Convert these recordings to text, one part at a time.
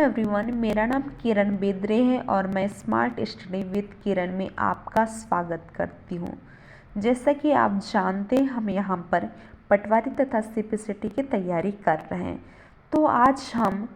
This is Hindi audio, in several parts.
एवरीवन, मेरा नाम किरण बेद्रे है और मैं स्मार्ट स्टडी विद किरण में आपका स्वागत करती हूँ। जैसा कि आप जानते हैं, हम यहाँ पर पटवारी तथा सीपीसीटी की तैयारी कर रहे हैं। तो आज हम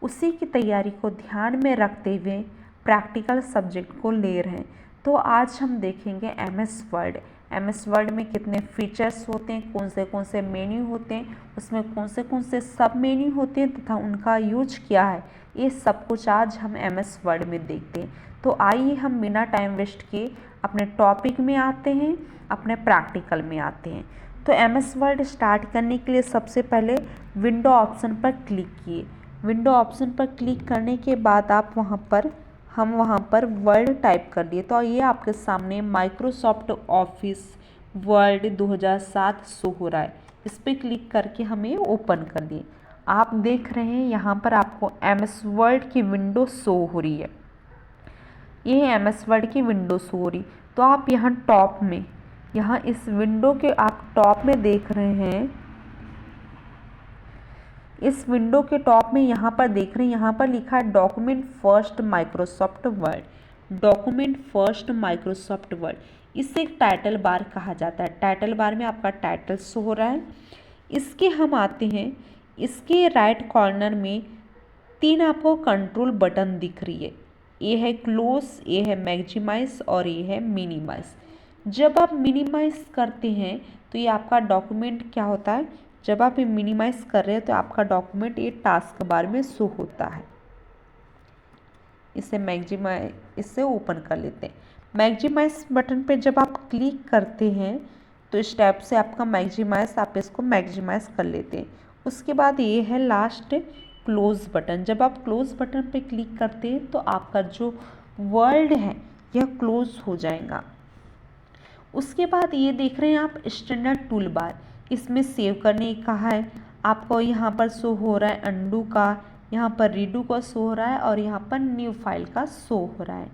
उसी की तैयारी को ध्यान में रखते हुए प्रैक्टिकल सब्जेक्ट को ले रहे हैं। तो आज हम देखेंगे एमएस वर्ड। एमएस वर्ड में कितने फीचर्स होते हैं, कौन से मेन्यू होते हैं, उसमें कौन से सब मेन्यू होते हैं तथा उनका यूज क्या है, ये सब कुछ आज हम एमएस वर्ड में देखते हैं। तो आइए हम बिना टाइम वेस्ट किए अपने टॉपिक में आते हैं, अपने प्रैक्टिकल में आते हैं। तो एमएस वर्ड स्टार्ट करने के लिए सबसे पहले विंडो ऑप्शन पर क्लिक किए। विंडो ऑप्शन पर क्लिक करने के बाद आप वहाँ पर वर्ड टाइप कर दिए। तो ये आपके सामने माइक्रोसॉफ्ट ऑफिस वर्ड 2007 शो हो रहा है। इस पर क्लिक करके हमें ओपन कर दिए। आप देख रहे हैं यहाँ पर आपको एमएस वर्ड की विंडो शो हो रही है। ये एमएस वर्ड की विंडो शो हो रही। तो आप यहाँ टॉप में, यहाँ इस विंडो के आप टॉप में देख रहे हैं, इस विंडो के टॉप में यहाँ पर देख रहे हैं, यहाँ पर लिखा है document first Microsoft word. Document first Microsoft word, इसे एक टाइटल बार कहा जाता है। टाइटल बार में आपका टाइटल शो हो रहा है। इसके हम आते हैं, इसके राइट कॉर्नर में 3 आपको कंट्रोल बटन दिख रही है। ये है क्लोज, ये है मैक्सिमाइज और ये है मिनिमाइज। जब आप मिनिमाइज करते हैं तो ये आपका डॉक्यूमेंट क्या होता है, जब आप ये मिनिमाइज कर रहे हैं तो आपका डॉक्यूमेंट ये टास्क बार में शो होता है। इससे ओपन कर लेते हैं। मैक्सिमाइज बटन पे जब आप क्लिक करते हैं तो इस टाइप से आपका मैक्सिमाइज, आप इसको मैक्सिमाइज कर लेते हैं। उसके बाद ये है लास्ट क्लोज बटन। जब आप क्लोज बटन पे क्लिक करते हैं तो आपका जो वर्ड है यह क्लोज हो जाएगा। उसके बाद ये देख रहे हैं आप स्टैंडर्ड टूल बार, इसमें सेव करने का है। आपको यहाँ पर शो हो रहा है अंडू का, यहाँ पर रीडू का शो हो रहा है और यहाँ पर न्यू फाइल का शो हो रहा है।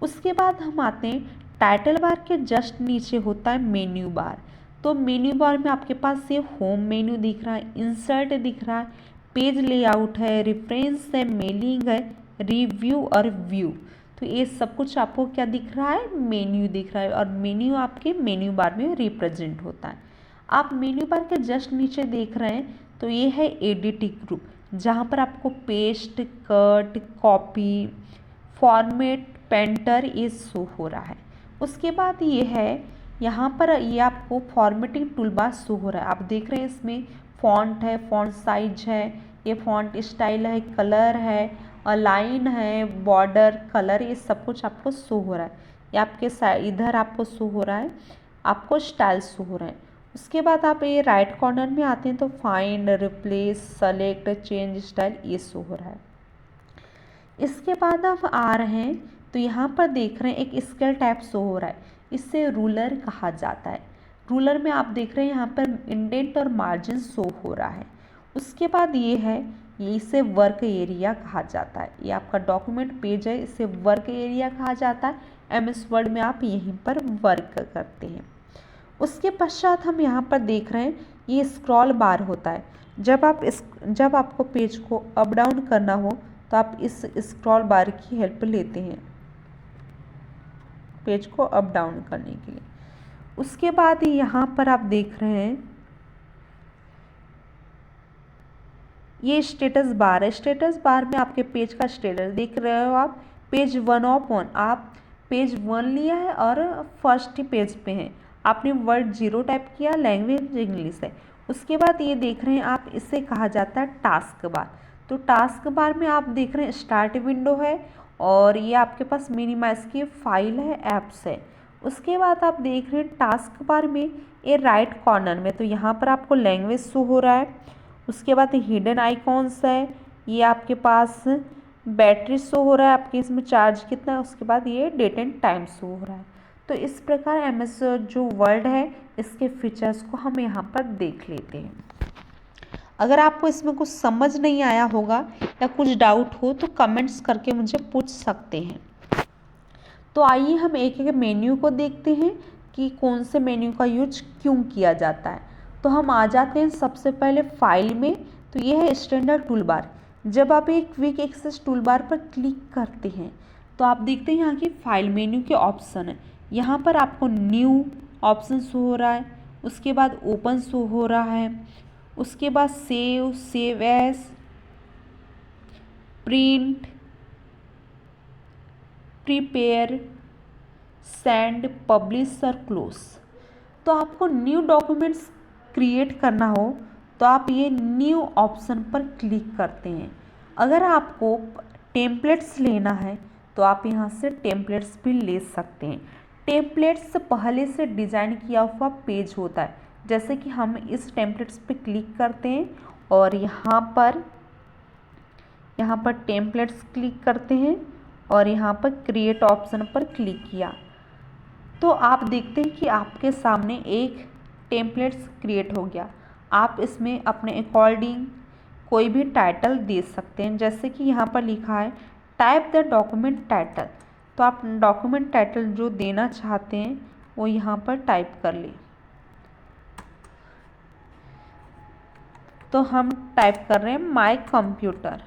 उसके बाद हम आते हैं टाइटल बार के जस्ट नीचे होता है मेन्यू बार। तो मेन्यू बार में आपके पास ये होम मेन्यू दिख रहा है, इंसर्ट दिख रहा है, पेज लेआउट है, रेफरेंस है, मेलिंग है, रिव्यू और व्यू। तो ये सब कुछ आपको क्या दिख रहा है, मेन्यू दिख रहा है। और मेन्यू आपके मेन्यू बार में रिप्रेजेंट होता है। आप मेन्यू बार के जस्ट नीचे देख रहे हैं तो ये है एडिटिंग ग्रुप, जहाँ पर आपको paste, cut, copy, format, painter ये शो हो रहा है। उसके बाद ये है, यहाँ पर ये आपको फॉर्मेटिंग टूल बार शो हो रहा है। आप देख रहे हैं इसमें फॉन्ट है, फॉन्ट साइज है, ये फॉन्ट स्टाइल है, कलर है, अलाइन है, बॉर्डर, कलर, ये सब कुछ आपको शो हो रहा है। ये आपके इधर आपको शो हो रहा है, आपको स्टाइल शो हो रहा है। उसके बाद आप ये राइट कॉर्नर में आते हैं तो find, replace, select, change style ये शो हो रहा है। इसके बाद आप आ रहे हैं तो यहाँ पर देख रहे हैं एक स्केल टाइप शो हो रहा है, इससे रूलर कहा जाता है। रूलर में आप देख रहे हैं यहाँ पर इंडेंट और मार्जिन शो हो रहा है। उसके बाद ये है, ये इसे वर्क एरिया कहा जाता है। ये आपका डॉक्यूमेंट पेज है, इसे वर्क एरिया कहा जाता है। एमएस वर्ड में आप यहीं पर वर्क करते हैं। उसके पश्चात हम यहाँ पर देख रहे हैं ये स्क्रॉल बार होता है। जब आपको पेज को अप डाउन करना हो तो आप इस स्क्रॉल बार की हेल्प लेते हैं पेज को अप डाउन करने के लिए। उसके बाद यहाँ पर आप देख रहे हैं ये स्टेटस बार है। स्टेटस बार में आपके पेज का स्टेटस देख रहे हो आप, पेज 1 ऑफ 1, आप पेज 1 लिया है और फर्स्ट पेज पे हैं। आपने वर्ड 0 टाइप किया, लैंग्वेज इंग्लिश है। उसके बाद ये देख रहे हैं आप, इसे कहा जाता है टास्क बार। तो टास्क बार में आप देख रहे हैं स्टार्ट विंडो है और ये आपके पास मिनिमाइज की फाइल है, ऐप्स है। उसके बाद आप देख रहे हैं टास्क बार में ये राइट कॉर्नर में, तो यहाँ पर आपको लैंग्वेज शो हो रहा है। उसके बाद हिडन आइकॉन्स है, ये आपके पास बैटरी शो हो रहा है, आपके इसमें चार्ज कितना है। उसके बाद ये डेट एंड टाइम शो हो रहा है। तो इस प्रकार एमएस जो वर्ड है इसके फीचर्स को हम यहाँ पर देख लेते हैं। अगर आपको इसमें कुछ समझ नहीं आया होगा या कुछ डाउट हो तो कमेंट्स करके मुझे पूछ सकते हैं। तो आइए हम एक एक मेन्यू को देखते हैं कि कौन से मेन्यू का यूज क्यों किया जाता है। तो हम आ जाते हैं सबसे पहले फाइल में। तो ये है स्टैंडर्ड टूल बार। जब आप एक क्विक एक्सेस टूल बार पर क्लिक करते हैं तो आप देखते हैं यहाँ की फाइल मेन्यू के ऑप्शन है। यहाँ पर आपको न्यू ऑप्शन शो हो रहा है, उसके बाद ओपन शो हो रहा है, उसके बाद save, save as, print, prepare, send, publish और क्लोज। तो आपको न्यू डॉक्यूमेंट्स क्रिएट करना हो तो आप ये न्यू ऑप्शन पर क्लिक करते हैं। अगर आपको टेम्पलेट्स लेना है तो आप यहाँ से टेम्पलेट्स भी ले सकते हैं। टेम्पलेट्स पहले से डिज़ाइन किया हुआ पेज होता है, जैसे कि हम इस टेम्पलेट्स पे क्लिक करते हैं और यहाँ पर टेम्पलेट्स क्लिक करते हैं और यहाँ पर क्रिएट ऑप्शन पर क्लिक किया तो आप देखते हैं कि आपके सामने एक टेम्पलेट्स क्रिएट हो गया। आप इसमें अपने अकॉर्डिंग कोई भी टाइटल दे सकते हैं, जैसे कि यहाँ पर लिखा है टाइप द डॉक्यूमेंट टाइटल। तो आप डॉक्यूमेंट टाइटल जो देना चाहते हैं वो यहाँ पर टाइप कर लें। तो हम टाइप कर रहे हैं माय कंप्यूटर,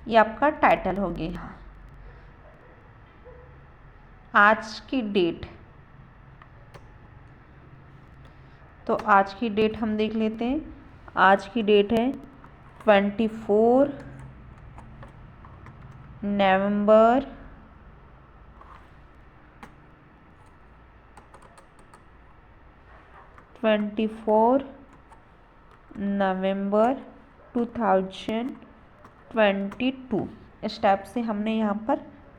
ये आपका टाइटल हो गया। यहाँ आज की डेट, तो आज की डेट हम देख लेते हैं। आज की डेट है 24 नवंबर 2022। इस टाइप से हमने यहाँ पर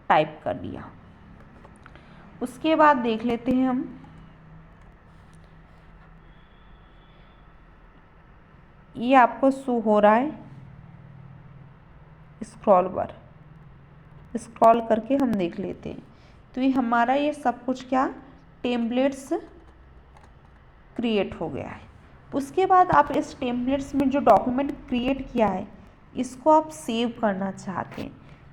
टाइप कर दिया। उसके बाद देख लेते हैं हम ये आपको शो हो रहा है स्क्रॉल बार, स्क्रॉल करके हम देख लेते हैं। तो ये हमारा ये सब कुछ क्या टेम्पलेट्स क्रिएट हो गया है। उसके बाद आप इस टेम्पलेट्स में जो डॉक्यूमेंट क्रिएट किया है इसको आप सेव करना चाहते हैं।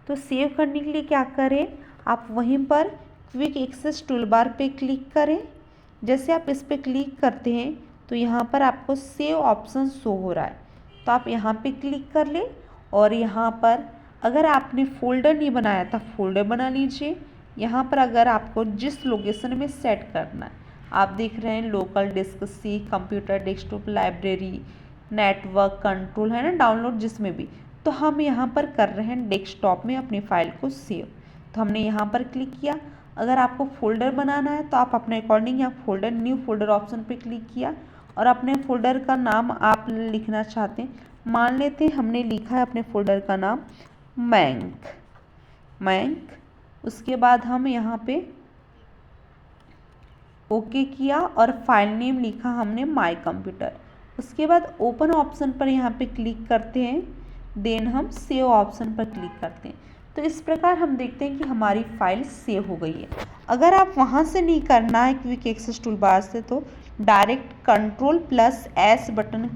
तो सेव करने के लिए क्या करें, आप वहीं पर क्विक एक्सेस टूलबार पे क्लिक करें। जैसे आप इस पर क्लिक करते हैं तो यहाँ पर आपको सेव ऑप्शन शो हो रहा है, तो आप यहाँ पे क्लिक कर लें और यहाँ पर अगर आपने फ़ोल्डर नहीं बनाया था फ़ोल्डर बना लीजिए। यहाँ पर अगर आपको जिस लोकेशन में सेट करना है, आप देख रहे हैं local disk C, computer, desktop, library, network, control है ना, डाउनलोड, जिसमें भी। तो हम यहाँ पर कर रहे हैं डेस्कटॉप में अपनी फ़ाइल को सेव, तो हमने यहाँ पर क्लिक किया। अगर आपको फ़ोल्डर बनाना है तो आप अपने अकॉर्डिंग यहाँ फ़ोल्डर, न्यू फोल्डर ऑप्शन पे क्लिक किया और अपने फ़ोल्डर का नाम आप लिखना चाहते हैं। मान लेते हैं हमने लिखा है अपने फ़ोल्डर का नाम बैंक। उसके बाद हम यहाँ पे ओके किया और फाइल नेम लिखा हमने माय कंप्यूटर। उसके बाद ओपन ऑप्शन पर यहाँ पे क्लिक करते हैं, देन हम सेव ऑप्शन पर क्लिक करते हैं। तो इस प्रकार हम देखते हैं कि हमारी फाइल सेव हो गई है। अगर आप वहाँ से नहीं करना है क्विक एक्सेस टूलबार से, तो डायरेक्ट Ctrl+S बटन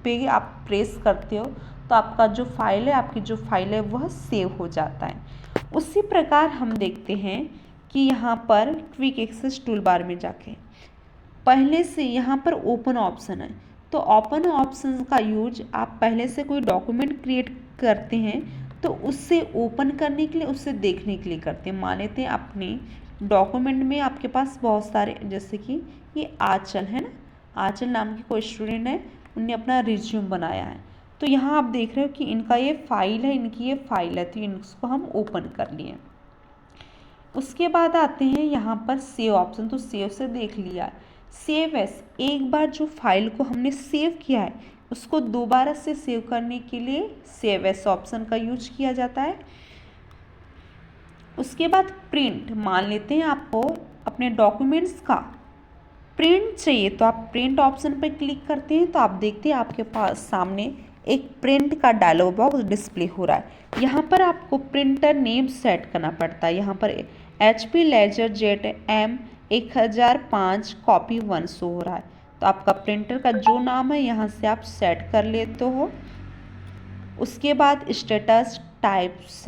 पे आप प्रेस करते हो तो आपका जो फाइल है, आपकी जो फाइल है वह सेव हो जाता है। उसी प्रकार हम देखते हैं कि यहाँ पर क्विक एक्सेस टूलबार में जाके पहले से यहाँ पर ओपन ऑप्शन है, तो ओपन ऑप्शन का यूज आप पहले से कोई डॉक्यूमेंट क्रिएट करते हैं तो उससे ओपन करने के लिए, उससे देखने के लिए करते हैं। मान लेते हैं अपने डॉक्यूमेंट में आपके पास बहुत सारे, जैसे कि ये आंचल है ना, आंचल नाम की कोई स्टूडेंट है, उनने अपना रिज्यूम बनाया है। तो यहाँ आप देख रहे हो कि इनका ये फाइल है, इनकी ये फाइल है, तो इसको हम ओपन कर लिए। उसके बाद आते हैं यहाँ पर सेव ऑप्शन, तो सेव से देख लिया। सेव एस, एक बार जो फाइल को हमने सेव किया है उसको दोबारा से सेव करने के लिए सेव एस ऑप्शन का यूज किया जाता है। उसके बाद प्रिंट, मान लेते हैं आपको अपने डॉक्यूमेंट्स का प्रिंट चाहिए तो आप प्रिंट ऑप्शन पर क्लिक करते हैं, तो आप देखते हैं आपके पास सामने एक प्रिंट का डायलॉग बॉक्स डिस्प्ले हो रहा है। यहाँ पर आपको प्रिंटर नेम सेट करना पड़ता है। यहाँ पर HP LaserJet M1005 copy 1 show हो रहा है, तो आपका प्रिंटर का जो नाम है यहाँ से आप सेट कर लेते हो। उसके बाद स्टेटस, टाइप्स,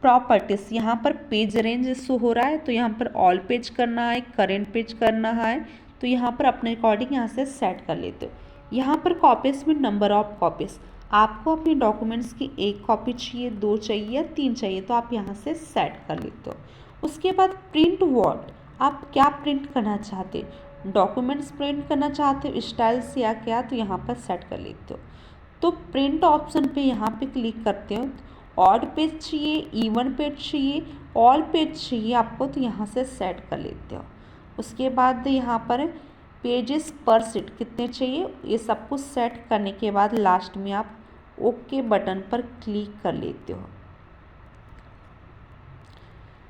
प्रॉपर्टीज, यहाँ पर पेज रेंज शो हो रहा है, तो यहाँ पर ऑल पेज करना है, करेंट पेज करना है, तो यहाँ पर अपने अकॉर्डिंग यहाँ से सेट कर लेते हो। यहाँ पर कॉपीज में नंबर ऑफ कॉपीज, आपको अपने डॉक्यूमेंट्स की 1 कॉपी चाहिए, 2 चाहिए या 3 चाहिए, तो आप यहाँ से सेट कर लेते हो। उसके बाद प्रिंट व्हाट, आप क्या प्रिंट करना चाहते हो, डॉक्यूमेंट्स प्रिंट करना चाहते हो स्टाइल्स या क्या, तो यहाँ पर सेट कर लेते हो। तो प्रिंट ऑप्शन पे यहाँ पे क्लिक करते हो, ऑड पेज चाहिए, इवन पेज चाहिए, ऑल पेज चाहिए आपको, तो यहाँ से सेट कर लेते हो। उसके बाद यहाँ पर पेजेस पर सीट कितने चाहिए, ये सब कुछ सेट करने के बाद लास्ट में आप ओके बटन पर क्लिक कर लेते हो।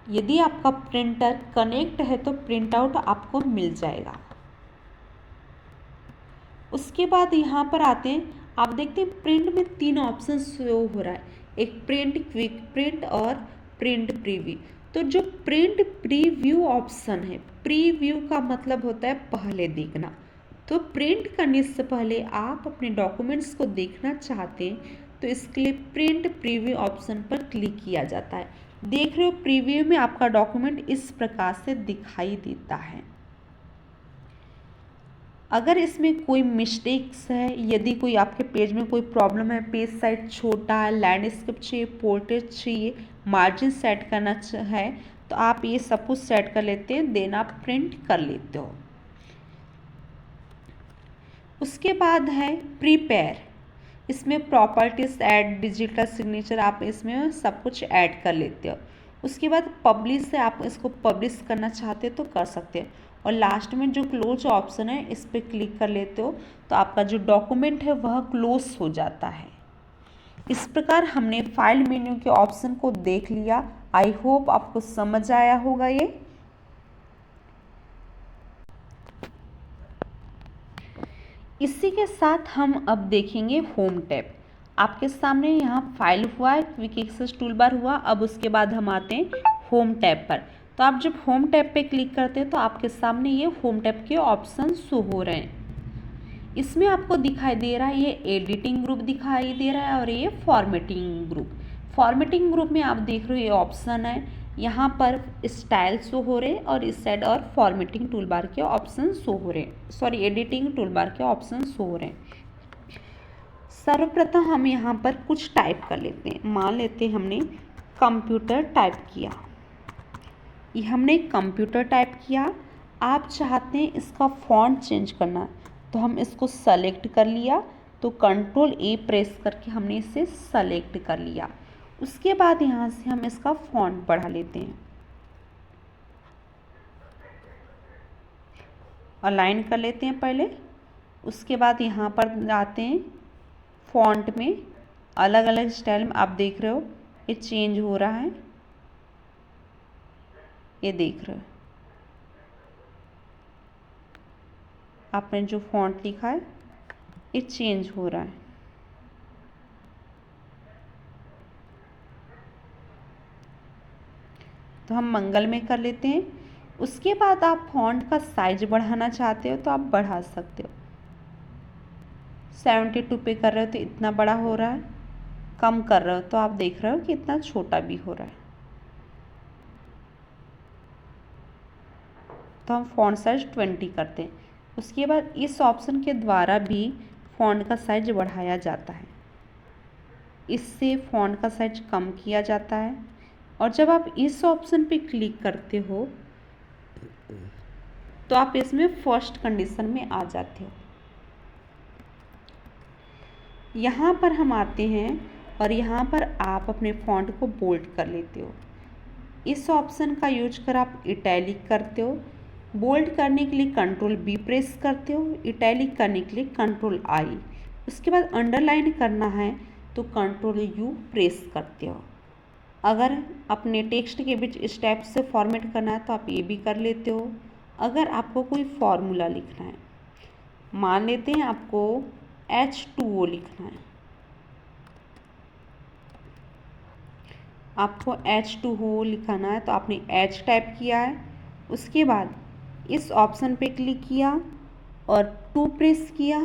यदि आपका प्रिंटर कनेक्ट है तो प्रिंट आउट आपको मिल जाएगा। उसके बाद यहाँ पर आते हैं, आप देखते हैं प्रिंट में 3 ऑप्शन शो हो रहा है, एक प्रिंट क्विक प्रिंट और प्रिंट प्रीव्यू। तो जो प्रिंट प्रीव्यू ऑप्शन है, प्रीव्यू का मतलब होता है पहले देखना। तो प्रिंट करने से पहले आप अपने डॉक्यूमेंट्स को देखना चाहते हैं तो इसके लिए प्रिंट प्रीव्यू ऑप्शन पर क्लिक किया जाता है। देख रहे हो प्रीव्यू में आपका डॉक्यूमेंट इस प्रकार से दिखाई देता है। अगर इसमें कोई मिस्टेक्स है, यदि कोई आपके पेज में कोई प्रॉब्लम है, पेज साइज छोटा है, लैंडस्केप चाहिए, पोर्ट्रेट चाहिए, मार्जिन सेट करना है, तो आप ये सब कुछ सेट कर लेते हैं, देन आप प्रिंट कर लेते हो। उसके बाद है प्रीपेयर, इसमें प्रॉपर्टीज ऐड, डिजिटल सिग्नेचर, आप इसमें सब कुछ ऐड कर लेते हो। उसके बाद पब्लिश है, आप इसको पब्लिश करना चाहते हो तो कर सकते हैं। और लास्ट में जो क्लोज ऑप्शन है इस पर क्लिक कर लेते हो तो आपका जो डॉक्यूमेंट है वह क्लोज हो जाता है। इस प्रकार हमने फाइल मेन्यू के ऑप्शन को देख लिया। आई होप आपको समझ आया होगा ये। इसी के साथ हम अब देखेंगे होम टैब। आपके सामने यहाँ फाइल हुआ है, क्विक एक्सेस टूलबार हुआ, अब उसके बाद हम आते हैं होम टैब पर। तो आप जब होम टैब पे क्लिक करते हैं तो आपके सामने ये होम टैब के ऑप्शन शो हो रहे हैं। इसमें आपको दिखाई दे रहा है ये एडिटिंग ग्रुप दिखाई दे रहा है और ये फॉर्मेटिंग ग्रुप। फॉर्मेटिंग ग्रुप में आप देख रहे हो ये ऑप्शन है, यहाँ पर स्टाइल शो हो रहे और इस साइड और फॉर्मेटिंग टूलबार के ऑप्शन शो हो रहे, सॉरी एडिटिंग टूलबार के ऑप्शन शो हो रहे हैं। सर्वप्रथम हम यहाँ पर कुछ टाइप कर लेते हैं। मान लेते हैं हमने कंप्यूटर टाइप किया, ये हमने कंप्यूटर टाइप किया। आप चाहते हैं इसका फॉन्ट चेंज करना, तो हम इसको सेलेक्ट कर लिया, तो कंट्रोल ए प्रेस करके हमने इसे सेलेक्ट कर लिया। उसके बाद यहाँ से हम इसका फॉन्ट बढ़ा लेते हैं, अलाइन कर लेते हैं पहले। उसके बाद यहाँ पर आते हैं फॉन्ट में, अलग अलग स्टाइल में आप देख रहे हो ये चेंज हो रहा है, ये देख रहे हो आपने जो फॉन्ट लिखा है ये चेंज हो रहा है। तो हम मंगल में कर लेते हैं। उसके बाद आप फॉन्ट का साइज बढ़ाना चाहते हो तो आप बढ़ा सकते हो। 72 पे कर रहे हो तो इतना बड़ा हो रहा है, कम कर रहे हो तो आप देख रहे हो कि इतना छोटा भी हो रहा है। तो हम फॉन्ट साइज 20 करते हैं। उसके बाद इस ऑप्शन के द्वारा भी फॉन्ट का साइज बढ़ाया जाता है, इससे फॉन्ट का साइज कम किया जाता है। और जब आप इस ऑप्शन पे क्लिक करते हो तो आप इसमें फर्स्ट कंडीशन में आ जाते हो। यहाँ पर हम आते हैं और यहाँ पर आप अपने फॉन्ट को बोल्ड कर लेते हो। इस ऑप्शन का यूज कर आप इटैलिक करते हो। बोल्ड करने के लिए कंट्रोल बी प्रेस करते हो, इटैलिक करने के लिए कंट्रोल आई। उसके बाद अंडरलाइन करना है तो कंट्रोल यू प्रेस करते हो। अगर अपने टेक्स्ट के बीच इस टाइप से फॉर्मेट करना है तो आप ये भी कर लेते हो। अगर आपको कोई फॉर्मूला लिखना है, मान लेते हैं आपको H2O लिखना है, आपको H2O लिखना है तो आपने H टाइप किया है। उसके बाद इस ऑप्शन पे क्लिक किया और 2 प्रेस किया,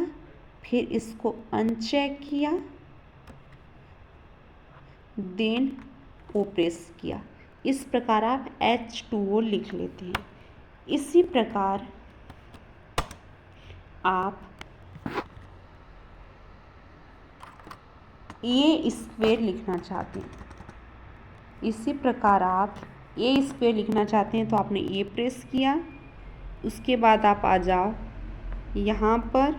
फिर इसको अनचेक किया, देन O प्रेस किया। इस प्रकार आप H2O लिख लेते हैं। इसी प्रकार आप ए स्क्वायर लिखना चाहते हैं, इसी प्रकार आप ए स्क्वायर लिखना चाहते हैं तो आपने ए प्रेस किया, उसके बाद आप आ जाओ यहाँ पर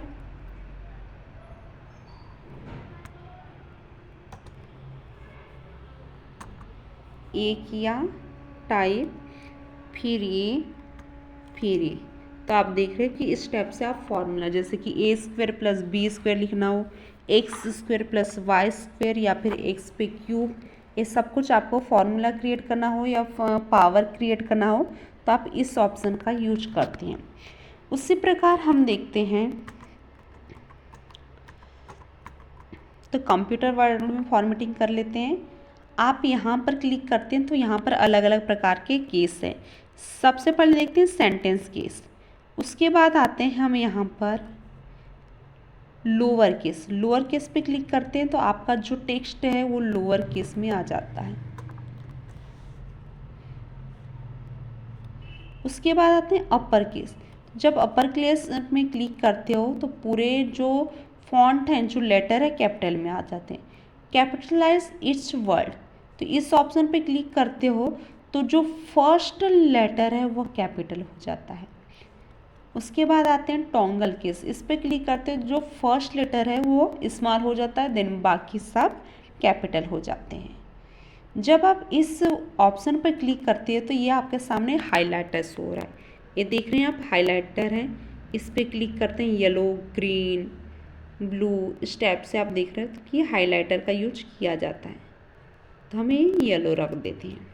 ए किया टाइप, फिर ए, तो आप देख रहे हैं कि इस स्टेप से आप फॉर्मूला जैसे कि A square plus B square लिखना हो, X square plus Y square या फिर एक्स पे क्यूब, ये सब कुछ आपको फॉर्मूला क्रिएट करना हो या पावर क्रिएट करना हो तो आप इस ऑप्शन का यूज करते हैं। उसी प्रकार हम देखते हैं तो कंप्यूटर वर्ड में फॉर्मेटिंग कर लेते हैं। आप यहाँ पर क्लिक करते हैं तो यहाँ पर अलग अलग प्रकार के केस हैं। सबसे पहले देखते हैं सेंटेंस केस, उसके बाद आते हैं हम यहाँ पर लोअर केस पे क्लिक करते हैं तो आपका जो टेक्स्ट है वो लोअर केस में आ जाता है। उसके बाद आते हैं अपर केस, जब अपर केस में क्लिक करते हो तो पूरे जो फॉन्ट हैं जो लेटर है कैपिटल में आ जाते हैं। कैपिटलाइज इट्स वर्ड, तो इस ऑप्शन पे क्लिक करते हो तो जो फर्स्ट लेटर है वो कैपिटल हो जाता है। उसके बाद आते हैं टॉन्गल केस, इस पे क्लिक करते हैं जो फर्स्ट लेटर है वो स्मॉल हो जाता है, देन बाकी सब कैपिटल हो जाते हैं। जब आप इस ऑप्शन पर क्लिक करते हैं तो ये आपके सामने हाइलाइटर शो हो रहा है, ये देख रहे हैं आप हाइलाइटर है, इस पर क्लिक करते हैं येलो ग्रीन ब्लू स्टेप से आप देख रहे हैं कि हाइलाइटर का यूज किया जाता है, तो हमें येलो रख देते हैं।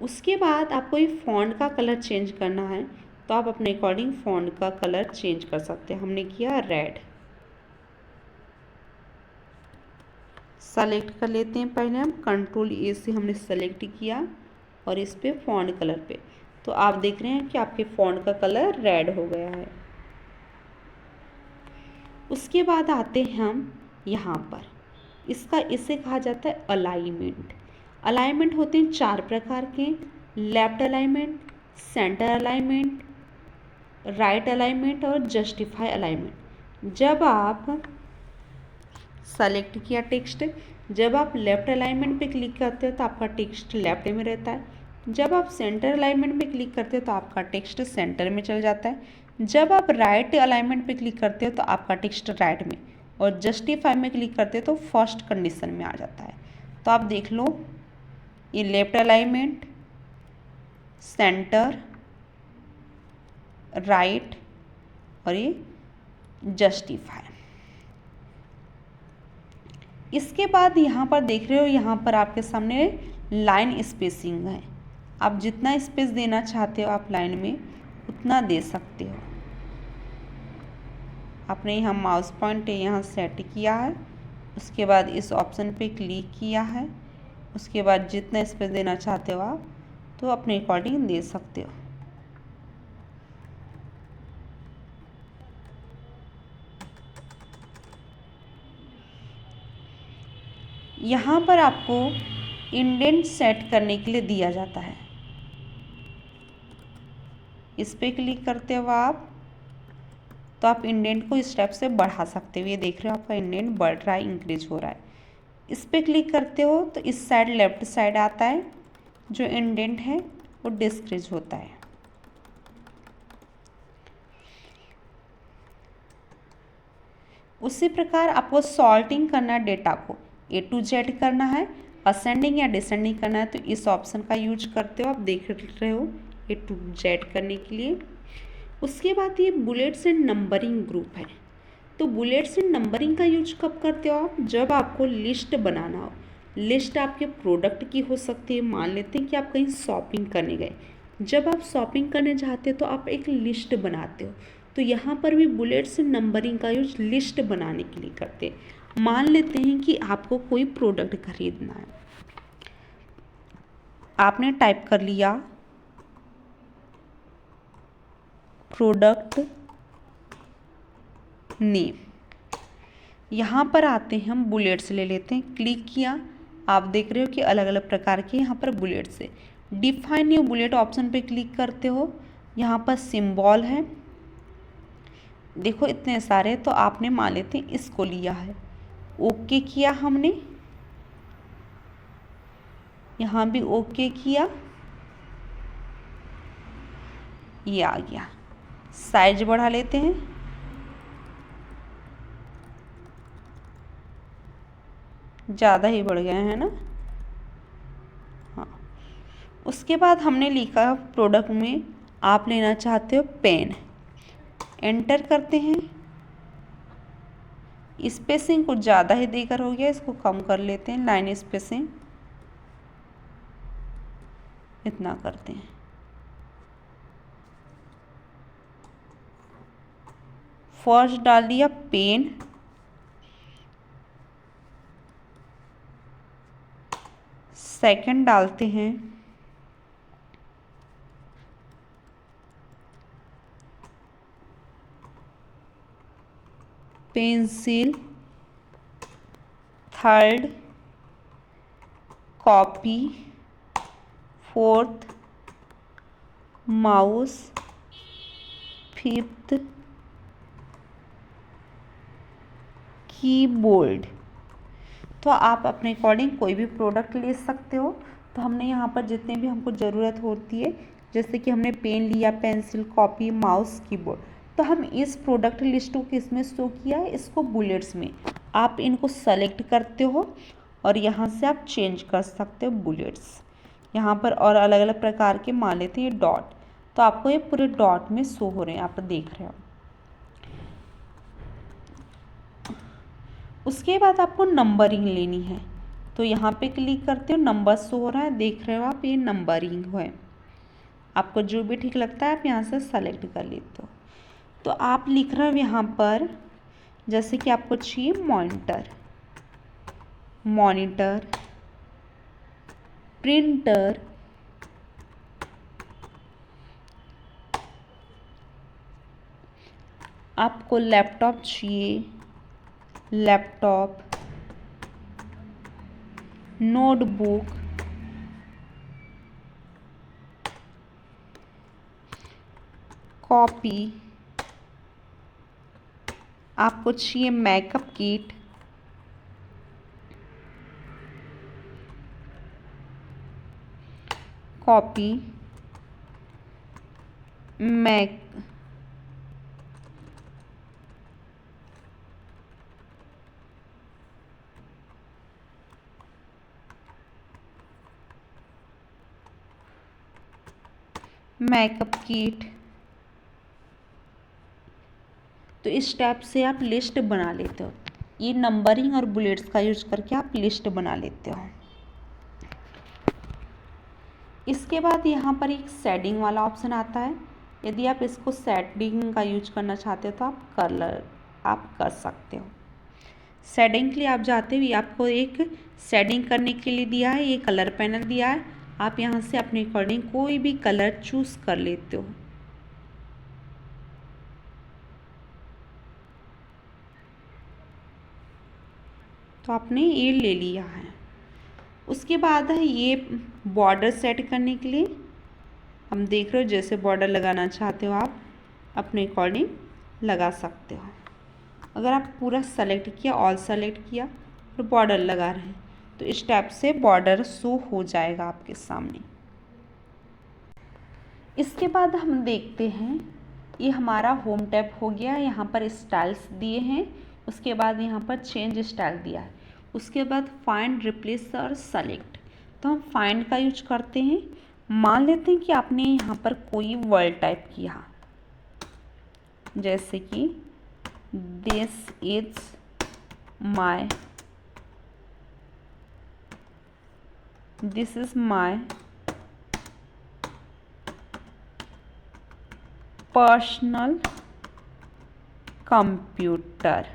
उसके बाद आपको ये फॉन्ट का कलर चेंज करना है तो आप अपने अकॉर्डिंग फॉन्ट का कलर चेंज कर सकते हैं। हमने किया रेड, सेलेक्ट कर लेते हैं, पहले हम कंट्रोल ए से हमने सेलेक्ट किया और इस पे फॉन्ट कलर पे, तो आप देख रहे हैं कि आपके फॉन्ट का कलर रेड हो गया है। उसके बाद आते हैं हम यहाँ पर, इसे कहा जाता है अलाइनमेंट। अलाइनमेंट होते हैं 4 प्रकार के, left alignment, centre alignment, right alignment और जस्टिफाई अलाइनमेंट। जब आप सेलेक्ट किया टेक्स्ट, जब आप लेफ्ट अलाइनमेंट पे क्लिक करते हो तो आपका टेक्स्ट लेफ्ट में रहता है, जब आप सेंटर अलाइनमेंट पे क्लिक करते हो तो आपका टेक्स्ट सेंटर में चल जाता है, जब आप राइट अलाइनमेंट पे क्लिक करते हो तो आपका टेक्स्ट राइट में, और जस्टिफाई में क्लिक करते हो तो फर्स्ट कंडीशन में आ जाता है। तो आप देख लो ये लेफ्ट अलाइनमेंट, सेंटर, राइट और ये जस्टिफाई। इसके बाद यहाँ पर देख रहे हो, यहाँ पर आपके सामने लाइन स्पेसिंग है, आप जितना स्पेस देना चाहते हो आप लाइन में उतना दे सकते हो। आपने यहाँ माउस पॉइंट यहाँ सेट किया है, उसके बाद इस ऑप्शन पे क्लिक किया है, उसके बाद जितना स्पेस देना चाहते हो आप तो अपने अकॉर्डिंग दे सकते हो। यहाँ पर आपको इंडेंट सेट करने के लिए दिया जाता है, इस पर क्लिक करते हो आप तो आप इंडेंट को इस स्टेप से बढ़ा सकते हो। ये देख रहे हो आपका इंडेंट बढ़ रहा है, इंक्रीज हो रहा है। इस पर क्लिक करते हो तो इस साइड लेफ्ट साइड आता है, जो इंडेंट है वो डिक्रीज होता है। उसी प्रकार आपको सॉर्टिंग करना है, डेटा को A to Z करना है, असेंडिंग या डिसेंडिंग करना है तो इस ऑप्शन का यूज करते हो। आप देख रहे हो A to Z करने के लिए। उसके बाद ये बुलेट्स एंड नंबरिंग ग्रुप है, तो बुलेट्स एंड नंबरिंग का यूज कब करते हो आप, जब आपको लिस्ट बनाना हो। लिस्ट आपके प्रोडक्ट की हो सकती है, मान लेते हैं कि आप कहीं शॉपिंग करने गए, जब आप शॉपिंग करने जाते हो तो आप एक लिस्ट बनाते हो, तो यहाँ पर भी बुलेट्स एंड नंबरिंग का यूज लिस्ट बनाने के लिए करते हैं। मान लेते हैं कि आपको कोई प्रोडक्ट खरीदना है, आपने टाइप कर लिया प्रोडक्ट नेम, यहाँ पर आते हैं हम बुलेट्स ले लेते हैं, क्लिक किया, आप देख रहे हो कि अलग अलग प्रकार के यहाँ पर बुलेट्स है। डिफाइन न्यू बुलेट ऑप्शन पे क्लिक करते हो, यहाँ पर सिंबल है, देखो इतने सारे, तो आपने मान लेते हैं इसको लिया है, ओके किया हमने, यहाँ भी ओके किया, ये आ गया। साइज बढ़ा लेते हैं, ज़्यादा ही बढ़ गया है ना। हाँ, उसके बाद हमने लिखा प्रोडक्ट में आप लेना चाहते हो पेन, एंटर करते हैं। स्पेसिंग कुछ ज़्यादा ही देकर हो गया, इसको कम कर लेते हैं, लाइन स्पेसिंग इतना करते हैं। फर्स्ट डाल दिया पेन, सेकंड डालते हैं pencil, third copy, fourth mouse, fifth keyboard. तो आप अपने अकॉर्डिंग कोई भी प्रोडक्ट ले सकते हो। तो हमने यहाँ पर जितने भी हमको ज़रूरत होती है, जैसे कि हमने पेन लिया, पेंसिल, कॉपी, माउस, कीबोर्ड, तो हम इस प्रोडक्ट लिस्ट को किस में शो किया है, इसको बुलेट्स में। आप इनको सेलेक्ट करते हो और यहाँ से आप चेंज कर सकते हो बुलेट्स। यहाँ पर और अलग अलग प्रकार के मान लेते हैं डॉट, तो आपको ये पूरे डॉट में शो हो रहे हैं, आप देख रहे हो। उसके बाद आपको नंबरिंग लेनी है, तो यहाँ पे क्लिक करते हो, नंबर शो हो रहा है, देख रहे हो आप, ये नंबरिंग है। आपको जो भी ठीक लगता है आप यहाँ से सेलेक्ट कर लेते हो। तो आप लिख रहे हो यहाँ पर, जैसे कि आपको चाहिए मॉनिटर, मॉनिटर, प्रिंटर, आपको लैपटॉप चाहिए, लैपटॉप, नोटबुक, कॉपी, आपको चाहिए makeup kit, copy, makeup kit. तो इस टाइप से आप लिस्ट बना लेते हो। ये नंबरिंग और बुलेट्स का यूज करके आप लिस्ट बना लेते हो। इसके बाद यहाँ पर एक शेडिंग वाला ऑप्शन आता है। यदि आप इसको शेडिंग का यूज करना चाहते हो तो आप कर सकते हो। शेडिंग के लिए आप जाते हो, आपको एक शेडिंग करने के लिए दिया है, ये कलर पैनल दिया है। आप यहाँ से अपने अकॉर्डिंग कोई भी कलर चूज कर लेते हो। तो आपने ये ले लिया है। उसके बाद है ये बॉर्डर सेट करने के लिए, हम देख रहे हो जैसे बॉर्डर लगाना चाहते हो आप अपने अकॉर्डिंग लगा सकते हो। अगर आप पूरा सेलेक्ट किया, ऑल सेलेक्ट किया और बॉर्डर लगा रहे हैं, तो इस टाइप से बॉर्डर शो हो जाएगा आपके सामने। इसके बाद हम देखते हैं, ये हमारा होम टैब हो गया। यहाँ पर स्टाइल्स दिए हैं, उसके बाद यहाँ पर चेंज स्टाइल दिया है, उसके बाद फाइंड, रिप्लेस और सेलेक्ट। तो हम फाइंड का यूज करते हैं। मान लेते हैं कि आपने यहाँ पर कोई वर्ड टाइप किया, जैसे कि this is my personal computer.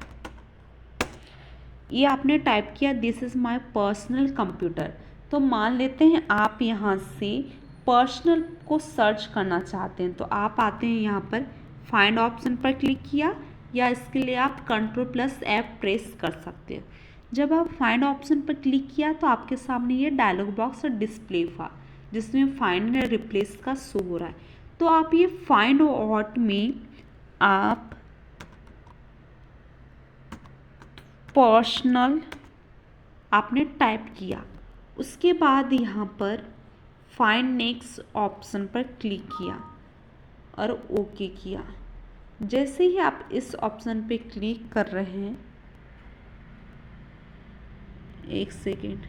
ये आपने टाइप किया this is my personal computer. तो मान लेते हैं आप यहाँ से पर्सनल को सर्च करना चाहते हैं, तो आप आते हैं यहाँ पर फाइंड ऑप्शन पर क्लिक किया, या इसके लिए आप Ctrl+F प्रेस कर सकते हो। जब आप फाइंड ऑप्शन पर क्लिक किया तो आपके सामने ये डायलॉग बॉक्स डिस्प्ले हुआ, जिसमें फाइंड या रिप्लेस का शो हो रहा है। तो आप ये फाइंड ऑट में आप पर्सनल आपने टाइप किया, उसके बाद यहाँ पर फाइंड नेक्स्ट ऑप्शन पर क्लिक किया और ओके किया। जैसे ही आप इस ऑप्शन पे क्लिक कर रहे हैं, एक सेकेंड,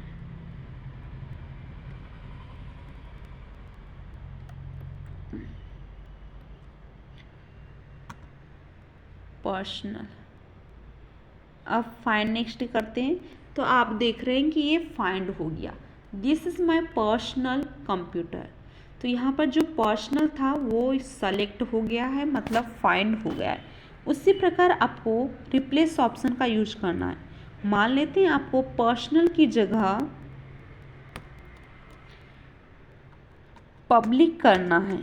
पर्सनल, अब फाइंड नेक्स्ट करते हैं तो आप देख रहे हैं कि ये फाइंड हो गया। This is my personal computer. तो यहाँ पर जो पर्सनल था वो सेलेक्ट हो गया है, मतलब फाइंड हो गया है। उसी प्रकार आपको रिप्लेस ऑप्शन का यूज करना है। मान लेते हैं आपको पर्सनल की जगह पब्लिक करना है,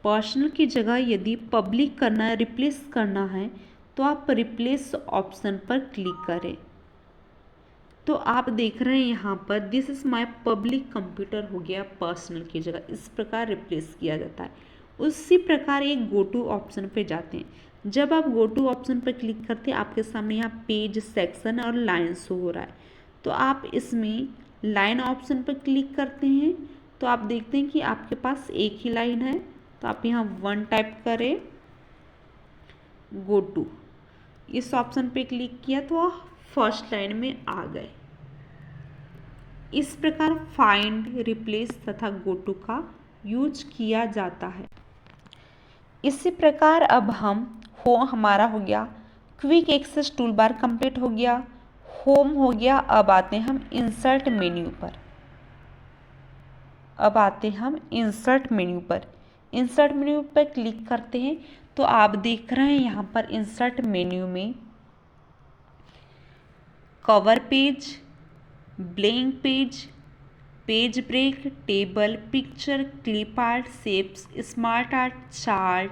पर्सनल की जगह यदि पब्लिक करना है, रिप्लेस करना है, तो आप रिप्लेस ऑप्शन पर क्लिक करें। तो आप देख रहे हैं यहाँ पर this is my public computer हो गया पर्सनल की जगह, इस प्रकार रिप्लेस किया जाता है। उसी प्रकार एक गो टू ऑप्शन पे जाते हैं। जब आप गो टू ऑप्शन पर क्लिक करते हैं, आपके सामने यहाँ पेज, सेक्शन और लाइन शो हो रहा है। तो आप इसमें लाइन ऑप्शन पर क्लिक करते हैं तो आप देखते हैं कि आपके पास एक ही लाइन है। तो आप यहाँ 1 टाइप करें, गो टू, इस ऑप्शन पे क्लिक किया तो आप फर्स्ट लाइन में आ गए। इस प्रकार फाइंड, रिप्लेस तथा गो टू का यूज किया जाता है। इसी प्रकार अब हमारा हो गया quick access tool bar complete हो गया, होम हो गया। अब आते हैं हम इंसर्ट मेन्यू पर। इंसर्ट मेन्यू पर क्लिक करते हैं तो आप देख रहे हैं यहाँ पर इंसर्ट मेन्यू में cover page, blank page, page break, table, picture, clip art, shapes, smart art, chart,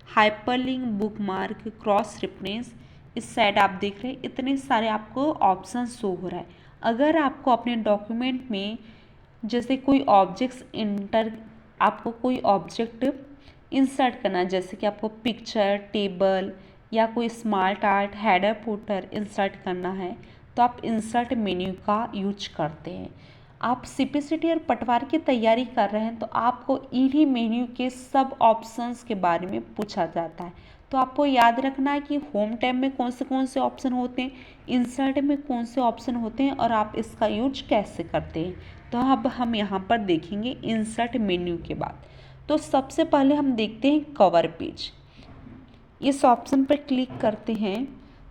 hyperlink, bookmark, cross reference, इस साइड आप देख रहे हैं इतने सारे आपको ऑप्शन शो हो रहा है। अगर आपको अपने डॉक्यूमेंट में जैसे कोई आपको कोई ऑब्जेक्ट इंसर्ट करना है, जैसे कि आपको पिक्चर, टेबल या कोई smart art, header, footer insert करना है, तो आप इंसर्ट मेन्यू का यूज करते हैं। आप सीपीसीटी और पटवार की तैयारी कर रहे हैं तो आपको इन्हीं मेन्यू के सब ऑप्शंस के बारे में पूछा जाता है। तो आपको याद रखना है कि होम टैब में कौन से ऑप्शन होते हैं, इंसर्ट में कौन से ऑप्शन होते हैं और आप इसका यूज कैसे करते हैं। तो अब हम यहाँ पर देखेंगे इंसर्ट मेन्यू के बाद। तो सबसे पहले हम देखते हैं कवर पेज। इस ऑप्शन पर क्लिक करते हैं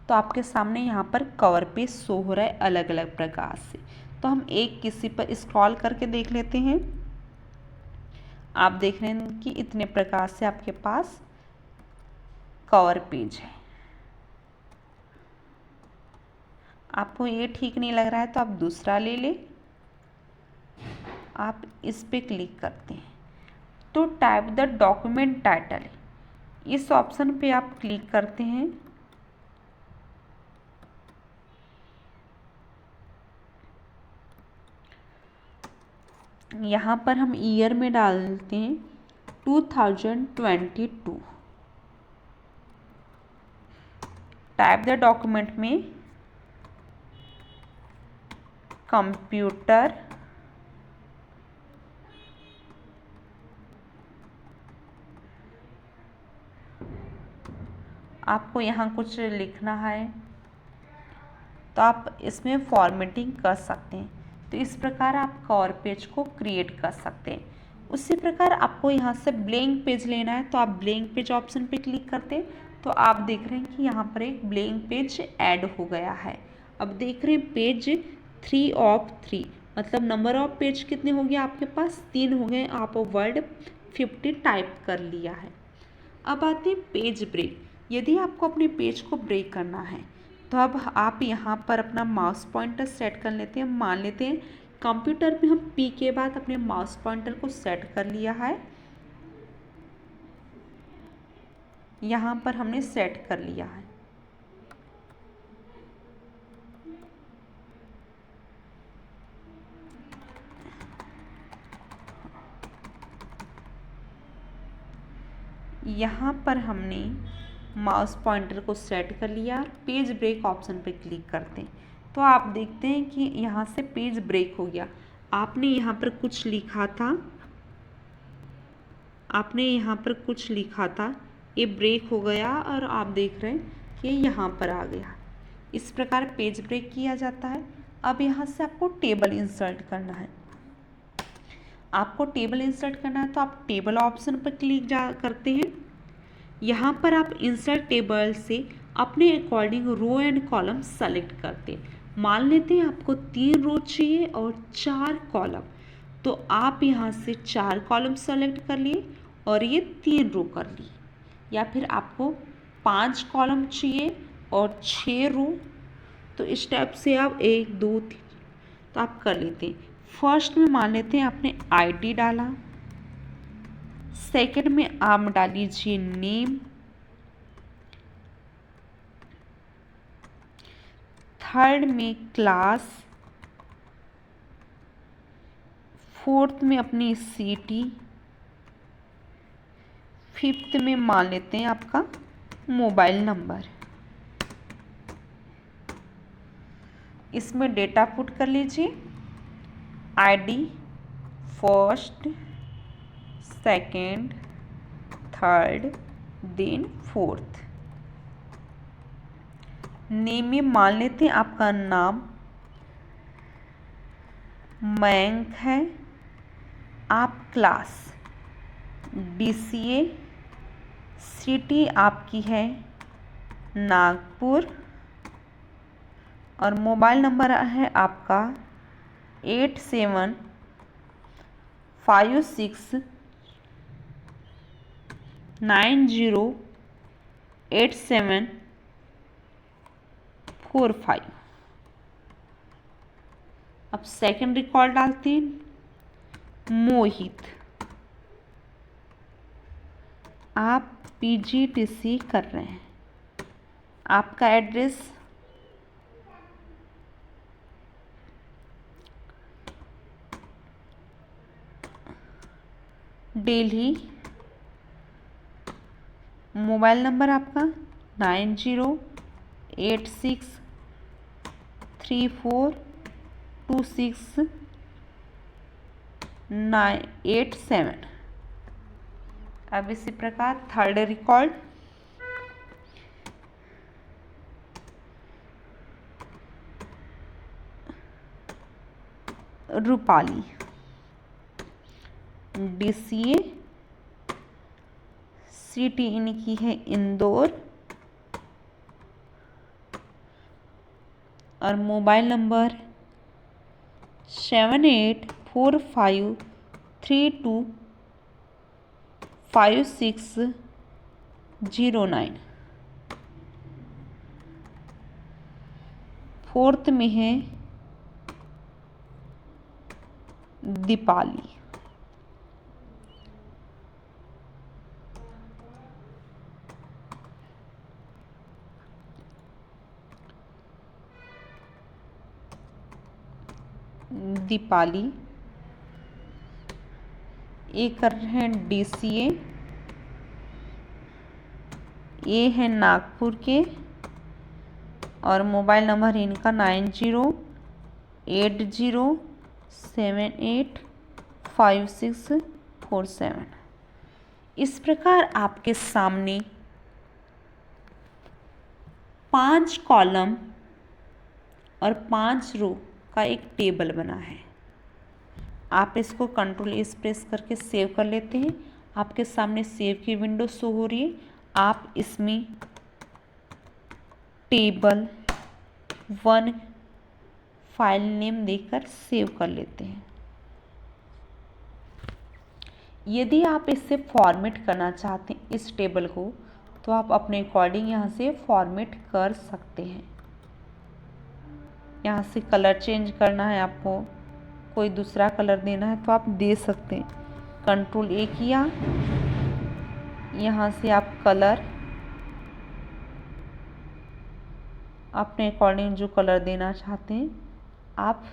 तो आपके सामने यहाँ पर कवर पेज शो हो रहा है अलग अलग प्रकार से। तो हम किसी पर स्क्रॉल करके देख लेते हैं। आप देख रहे हैं कि इतने प्रकार से आपके पास कवर पेज है। आपको ये ठीक नहीं लग रहा है तो आप दूसरा ले लें। आप इस पे क्लिक करते हैं तो टाइप द डॉक्यूमेंट टाइटल, इस ऑप्शन पे आप क्लिक करते हैं। यहाँ पर हम ईयर में डालते हैं 2022। टाइप द डॉक्यूमेंट में कंप्यूटर, आपको यहाँ कुछ लिखना है तो आप इसमें फॉर्मेटिंग कर सकते हैं। तो इस प्रकार आप कवर पेज को क्रिएट कर सकते हैं। उसी प्रकार आपको यहाँ से ब्लैंक पेज लेना है तो आप ब्लैंक पेज ऑप्शन पे क्लिक करते हैं तो आप देख रहे हैं कि यहाँ पर एक ब्लैंक पेज ऐड हो गया है। अब देख रहे हैं पेज 3 of 3, मतलब नंबर ऑफ पेज कितने हो गए आपके पास, 3 हो गए। आप वर्ड 50 टाइप कर लिया है। अब आते हैं पेज ब्रेक। यदि आपको अपने पेज को ब्रेक करना है तो अब आप यहाँ पर अपना माउस पॉइंटर सेट कर लेते हैं। मान लेते हैं कंप्यूटर में हम पी के बाद अपने माउस पॉइंटर को सेट कर लिया है। यहाँ पर हमने सेट कर लिया है। यहाँ पर हमने माउस पॉइंटर को सेट कर लिया और पेज ब्रेक ऑप्शन पर क्लिक करते हैं तो आप देखते हैं कि यहाँ से पेज ब्रेक हो गया। आपने यहाँ पर कुछ लिखा था, ये ब्रेक हो गया और आप देख रहे हैं कि यहाँ पर आ गया। इस प्रकार पेज ब्रेक किया जाता है। अब यहाँ से आपको टेबल इंसर्ट करना है। तो आप टेबल ऑप्शन पर क्लिक करते हैं। यहाँ पर आप इंसर्ट टेबल से अपने according row and column select करते हैं। मान लेते हैं आपको 3 रो चाहिए और 4 कॉलम, तो आप यहाँ से 4 कॉलम सेलेक्ट कर लिए और ये 3 रो कर लिए। या फिर आपको 5 कॉलम चाहिए और 6 रो, तो इस टाइप से आप 1 2 3 तो आप कर लेते हैं। फर्स्ट में मान लेते हैं आपने आईडी डाला, सेकंड में आप डाल लीजिए नेम, थर्ड में क्लास, फोर्थ में अपनी सिटी, फिफ्थ में मान लेते हैं आपका मोबाइल नंबर। इसमें डेटा पुट कर लीजिए, ID first, second, third, then fourth. Name में मान लेते हैं आपका नाम मयंक है, आप क्लास DCA, सिटी आपकी है नागपुर और मोबाइल नंबर है आपका 8756908745। अब सेकंड रिकॉर्ड डालते हैं मोहित, आप PGDC कर रहे हैं, आपका एड्रेस दिल्ली, मोबाइल नंबर आपका 9086342687। अब इसी प्रकार third record Rupali DCA, city इनकी है इंदौर और मोबाइल नंबर 7845325609। फोर्थ में है दीपाली, ये कर रहे हैं DCA, ये है नागपुर के और मोबाइल नंबर इनका 9080785647। इस प्रकार आपके सामने 5 कॉलम और 5 रो का एक टेबल बना है। आप इसको Ctrl+S प्रेस करके सेव कर लेते हैं। आपके सामने सेव की विंडो शो हो रही है। आप इसमें टेबल 1 फाइल नेम देकर सेव कर लेते हैं। यदि आप इससे फॉर्मेट करना चाहते हैं इस टेबल को, तो आप अपने अकॉर्डिंग यहाँ से फॉर्मेट कर सकते हैं। यहाँ से कलर चेंज करना है, आपको कोई दूसरा कलर देना है तो आप दे सकते हैं। Ctrl+A किया, यहाँ से आप कलर अपने अकॉर्डिंग जो कलर देना चाहते हैं आप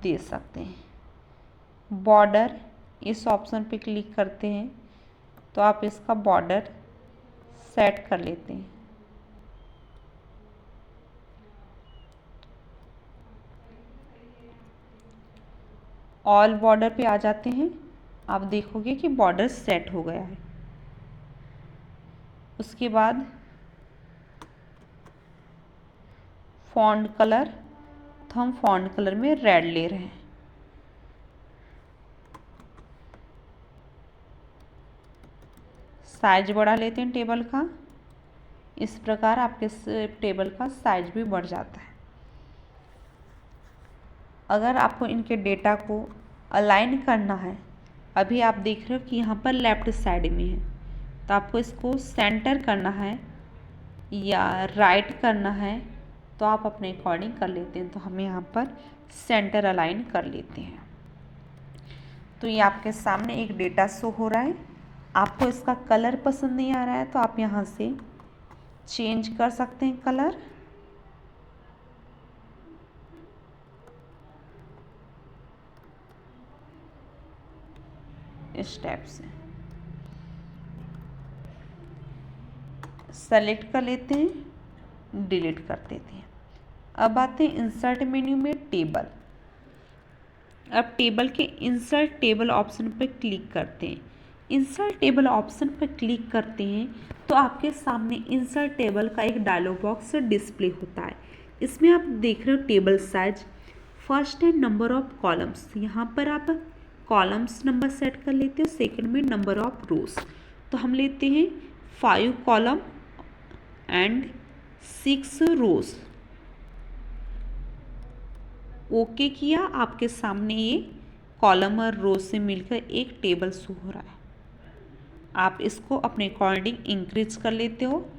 दे सकते हैं। बॉर्डर, इस ऑप्शन पे क्लिक करते हैं तो आप इसका बॉर्डर सेट कर लेते हैं। ऑल बॉर्डर पे आ जाते हैं, आप देखोगे कि बॉर्डर सेट हो गया है। उसके बाद फॉन्ट कलर, तो हम फॉन्ट कलर में रेड ले रहे हैं। साइज बढ़ा लेते हैं टेबल का। इस प्रकार आपके टेबल का साइज भी बढ़ जाता है। अगर आपको इनके डेटा को अलाइन करना है, अभी आप देख रहे हो कि यहाँ पर लेफ्ट साइड में है, तो आपको इसको सेंटर करना है या राइट करना है, तो आप अपने अकॉर्डिंग कर लेते हैं। तो हम यहाँ पर सेंटर अलाइन कर लेते हैं। तो ये आपके सामने एक डेटा शो हो रहा है। आपको इसका कलर पसंद नहीं आ रहा है तो आप यहाँ से चेंज कर सकते हैं कलर। इस टाइप से सेलेक्ट कर लेते हैं, डिलीट कर देते हैं। अब आते हैं इंसर्ट मेन्यू में टेबल। अब टेबल के इंसर्ट टेबल ऑप्शन पर क्लिक करते हैं। इंसर्ट टेबल ऑप्शन पर क्लिक करते हैं तो आपके सामने इंसर्ट टेबल का एक डायलॉग बॉक्स डिस्प्ले होता है। इसमें आप देख रहे हो table size, first and number of columns. यहाँ पर आप कॉलम्स नंबर सेट कर लेते हो, सेकंड में नंबर ऑफ रोज। तो हम लेते हैं 5 कॉलम एंड 6 रोज। ओके किया, आपके सामने ये कॉलम और रोज से मिलकर एक टेबल शो हो रहा है। आप इसको अपने अकॉर्डिंग इंक्रीज कर लेते हो,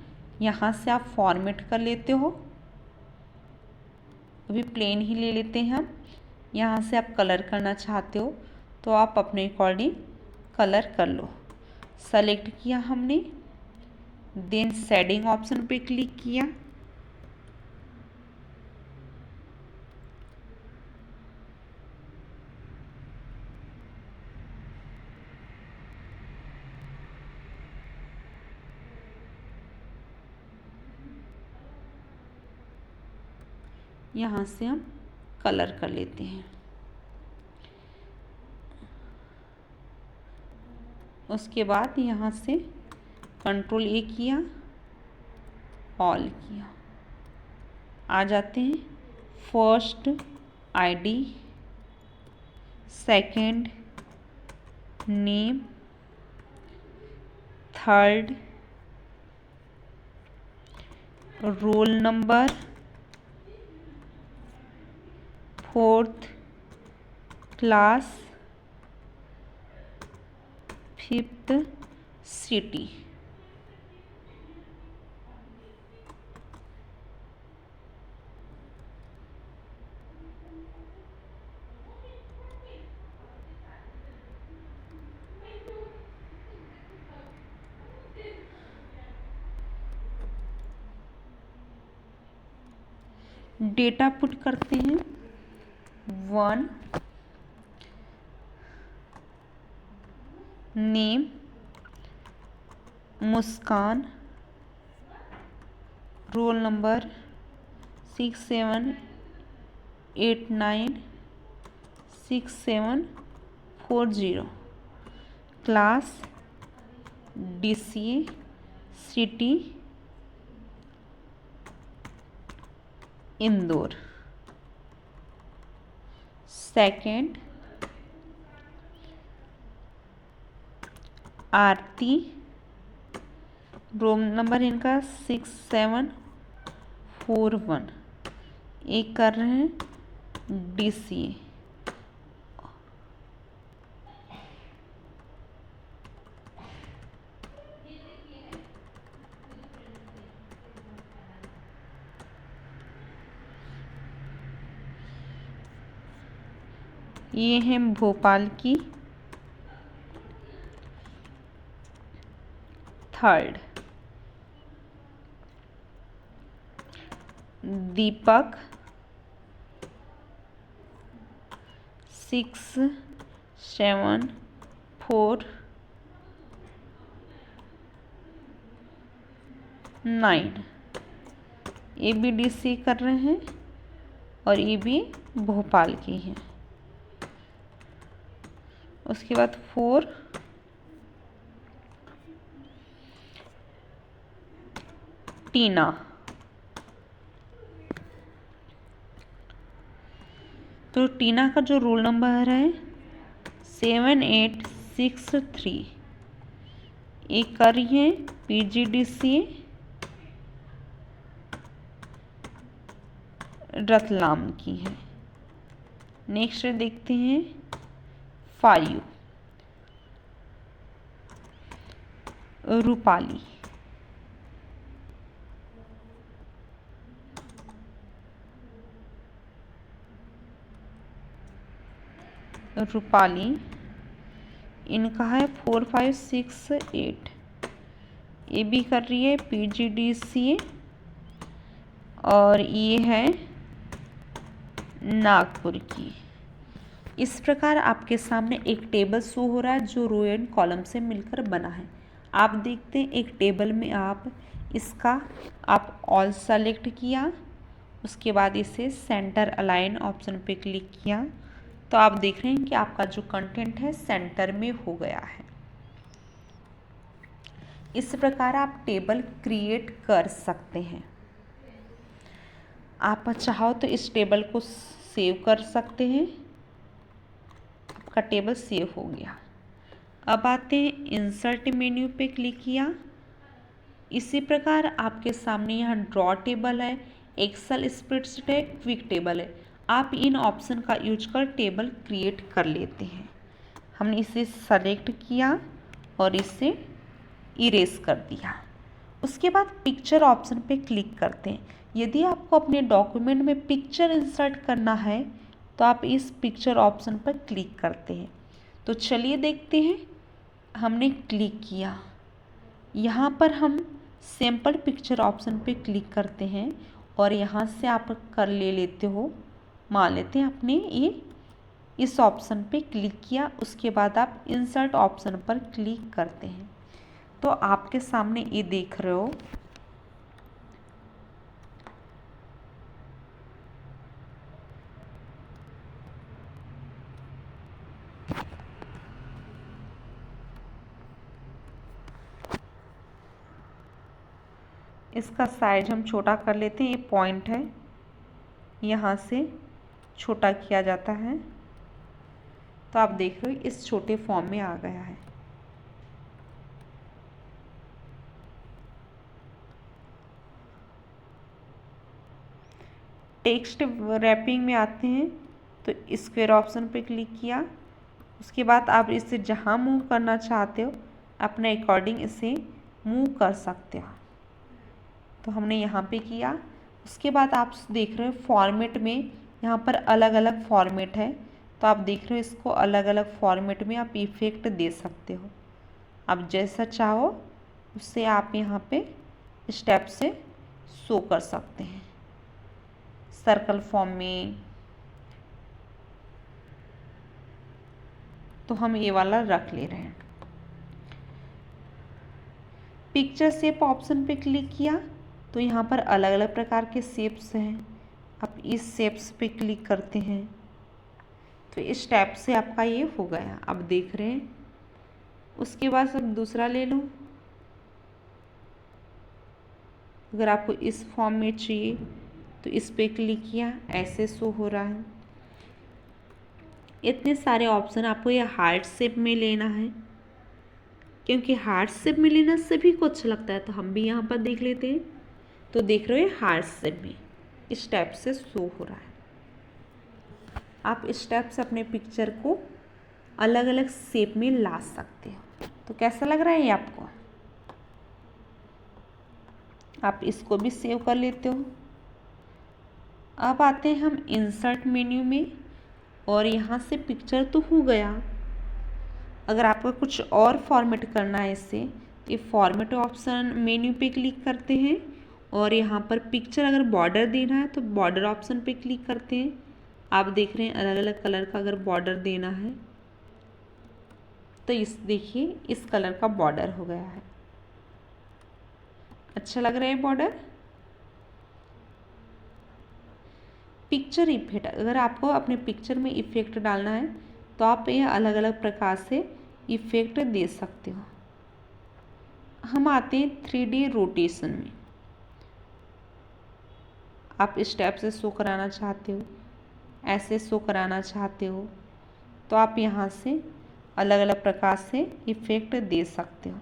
यहाँ से आप फॉर्मेट कर लेते हो। अभी प्लेन ही ले लेते हैं हम। यहाँ से आप कलर करना चाहते हो तो आप अपने अकॉर्डिंग कलर कर लो। सेलेक्ट किया हमने, देन शेडिंग ऑप्शन पे क्लिक किया। यहाँ से हम कलर कर लेते हैं। उसके बाद यहाँ से कंट्रोल ए किया, ऑल किया। आ जाते हैं first ID, second name, third roll number, fourth class, fifth city. Data put करते हैं 1, name Muskan, roll number 67896740, class DCA, city Indore, second Aarti, roll number इनका 6741, एक कर रहे हैं DCA। ये है भोपाल की, थर्ड दीपक 674, 9, ABDC कर रहे हैं और ये भी भोपाल की है। उसके बाद 4 टीना, तो टीना का जो रोल नंबर है 7863, ये कर रही है PGDC रतलाम की है। नेक्स्ट देखते हैं 5 रूपाली, इनका है 4568, ये भी कर रही है PGDC और ये है नागपुर की। इस प्रकार आपके सामने एक टेबल शो हो रहा है जो रो एंड कॉलम से मिलकर बना है। आप देखते हैं एक टेबल में आप ऑल सेलेक्ट किया, उसके बाद इसे सेंटर अलाइन ऑप्शन पे क्लिक किया, तो आप देख रहे हैं कि आपका जो कंटेंट है सेंटर में हो गया है। इस प्रकार आप टेबल क्रिएट कर सकते हैं। आप चाहो तो इस टेबल को सेव कर सकते हैं। आपका टेबल सेव हो गया। अब आते हैं इंसर्ट मेन्यू पे क्लिक किया। इसी प्रकार आपके सामने यहाँ ड्रॉ टेबल है, एक्सेल स्प्रेडशीट है, क्विक टेबल है। आप इन ऑप्शन का यूज कर टेबल क्रिएट कर लेते हैं। हमने इसे सेलेक्ट किया और इसे इरेज कर दिया। उसके बाद पिक्चर ऑप्शन पे क्लिक करते हैं। यदि आपको अपने डॉक्यूमेंट में पिक्चर इंसर्ट करना है तो आप इस पिक्चर ऑप्शन पर क्लिक करते हैं। तो चलिए देखते हैं। हमने क्लिक किया, यहाँ पर हम सैम्पल पिक्चर ऑप्शन पे क्लिक करते हैं और यहाँ से आप मान लेते हैं आपने ये इस ऑप्शन पे क्लिक किया। उसके बाद आप इंसर्ट ऑप्शन पर क्लिक करते हैं तो आपके सामने ये देख रहे हो इसका साइज हम छोटा कर लेते हैं। ये पॉइंट है, यहाँ से छोटा किया जाता है तो आप देख रहे हो इस छोटे फॉर्म में आ गया है। टेक्स्ट रैपिंग में आते हैं तो स्क्वायर ऑप्शन पे क्लिक किया। उसके बाद आप इसे जहाँ मूव करना चाहते हो अपने अकॉर्डिंग इसे मूव कर सकते हो। तो हमने यहाँ पे किया। उसके बाद आप देख रहे हो फॉर्मेट में यहाँ पर अलग अलग फॉर्मेट है, तो आप देख रहे हो इसको अलग अलग फॉर्मेट में आप इफ़ेक्ट दे सकते हो। आप जैसा चाहो उससे आप यहाँ पे स्टेप से शो कर सकते हैं। सर्कल फॉर्म में तो हम ये वाला रख ले रहे हैं। पिक्चर शेप ऑप्शन पे क्लिक किया तो यहाँ पर अलग अलग प्रकार के शेप्स हैं। आप इस शेप्स पे क्लिक करते हैं तो इस स्टेप से आपका ये हो गया, आप देख रहे हैं। उसके बाद सब दूसरा ले लो। अगर आपको इस फॉर्म में चाहिए तो इस पे क्लिक किया, ऐसे शो हो रहा है। इतने सारे ऑप्शन। आपको ये हार्ट शेप में लेना है क्योंकि हार्ट शेप में लेना सभी को अच्छा लगता है, तो हम भी यहाँ पर देख लेते हैं। तो देख रहे हो हार्ट शेप में इस टाइप से शो हो रहा है। आप इस टाइप से अपने पिक्चर को अलग अलग शेप में ला सकते हो। तो कैसा लग रहा है ये आपको? आप इसको भी सेव कर लेते हो। अब आते हैं हम इंसर्ट मेन्यू में और यहाँ से पिक्चर तो हो गया। अगर आपको कुछ और फॉर्मेट करना है इससे, ये फॉर्मेट ऑप्शन मेन्यू पे क्लिक करते हैं और यहाँ पर पिक्चर अगर बॉर्डर देना है तो बॉर्डर ऑप्शन पे क्लिक करते हैं। आप देख रहे हैं अलग अलग कलर का अगर बॉर्डर देना है तो देखिए इस कलर का बॉर्डर हो गया है। अच्छा लग रहा है बॉर्डर। पिक्चर इफेक्ट, अगर आपको अपने पिक्चर में इफेक्ट डालना है तो आप ये अलग अलग प्रकार से इफेक्ट दे सकते हो। हम आते हैं 3D रोटेशन में। आप इस टाइप से शो कराना चाहते हो, ऐसे शो कराना चाहते हो, तो आप यहाँ से अलग अलग प्रकार से इफेक्ट दे सकते हो।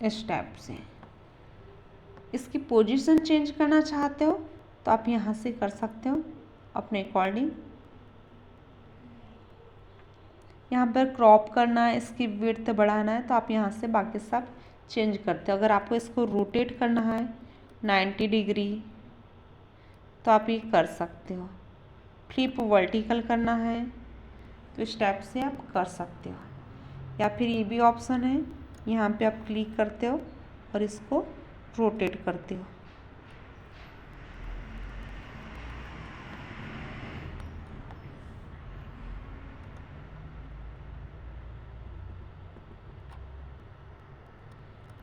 इस टाइप से इसकी पोजीशन चेंज करना चाहते हो तो आप यहाँ से कर सकते हो अपने अकॉर्डिंग। यहाँ पर क्रॉप करना है, इसकी विड्थ बढ़ाना है, तो आप यहाँ से बाकी सब चेंज करते हो। अगर आपको इसको रोटेट करना है 90 डिग्री तो आप ये कर सकते हो। फ्लिप वर्टिकल करना है तो इस टाइप से आप कर सकते हो। या फिर ये भी ऑप्शन है, यहाँ पे आप क्लिक करते हो और इसको रोटेट करते हो।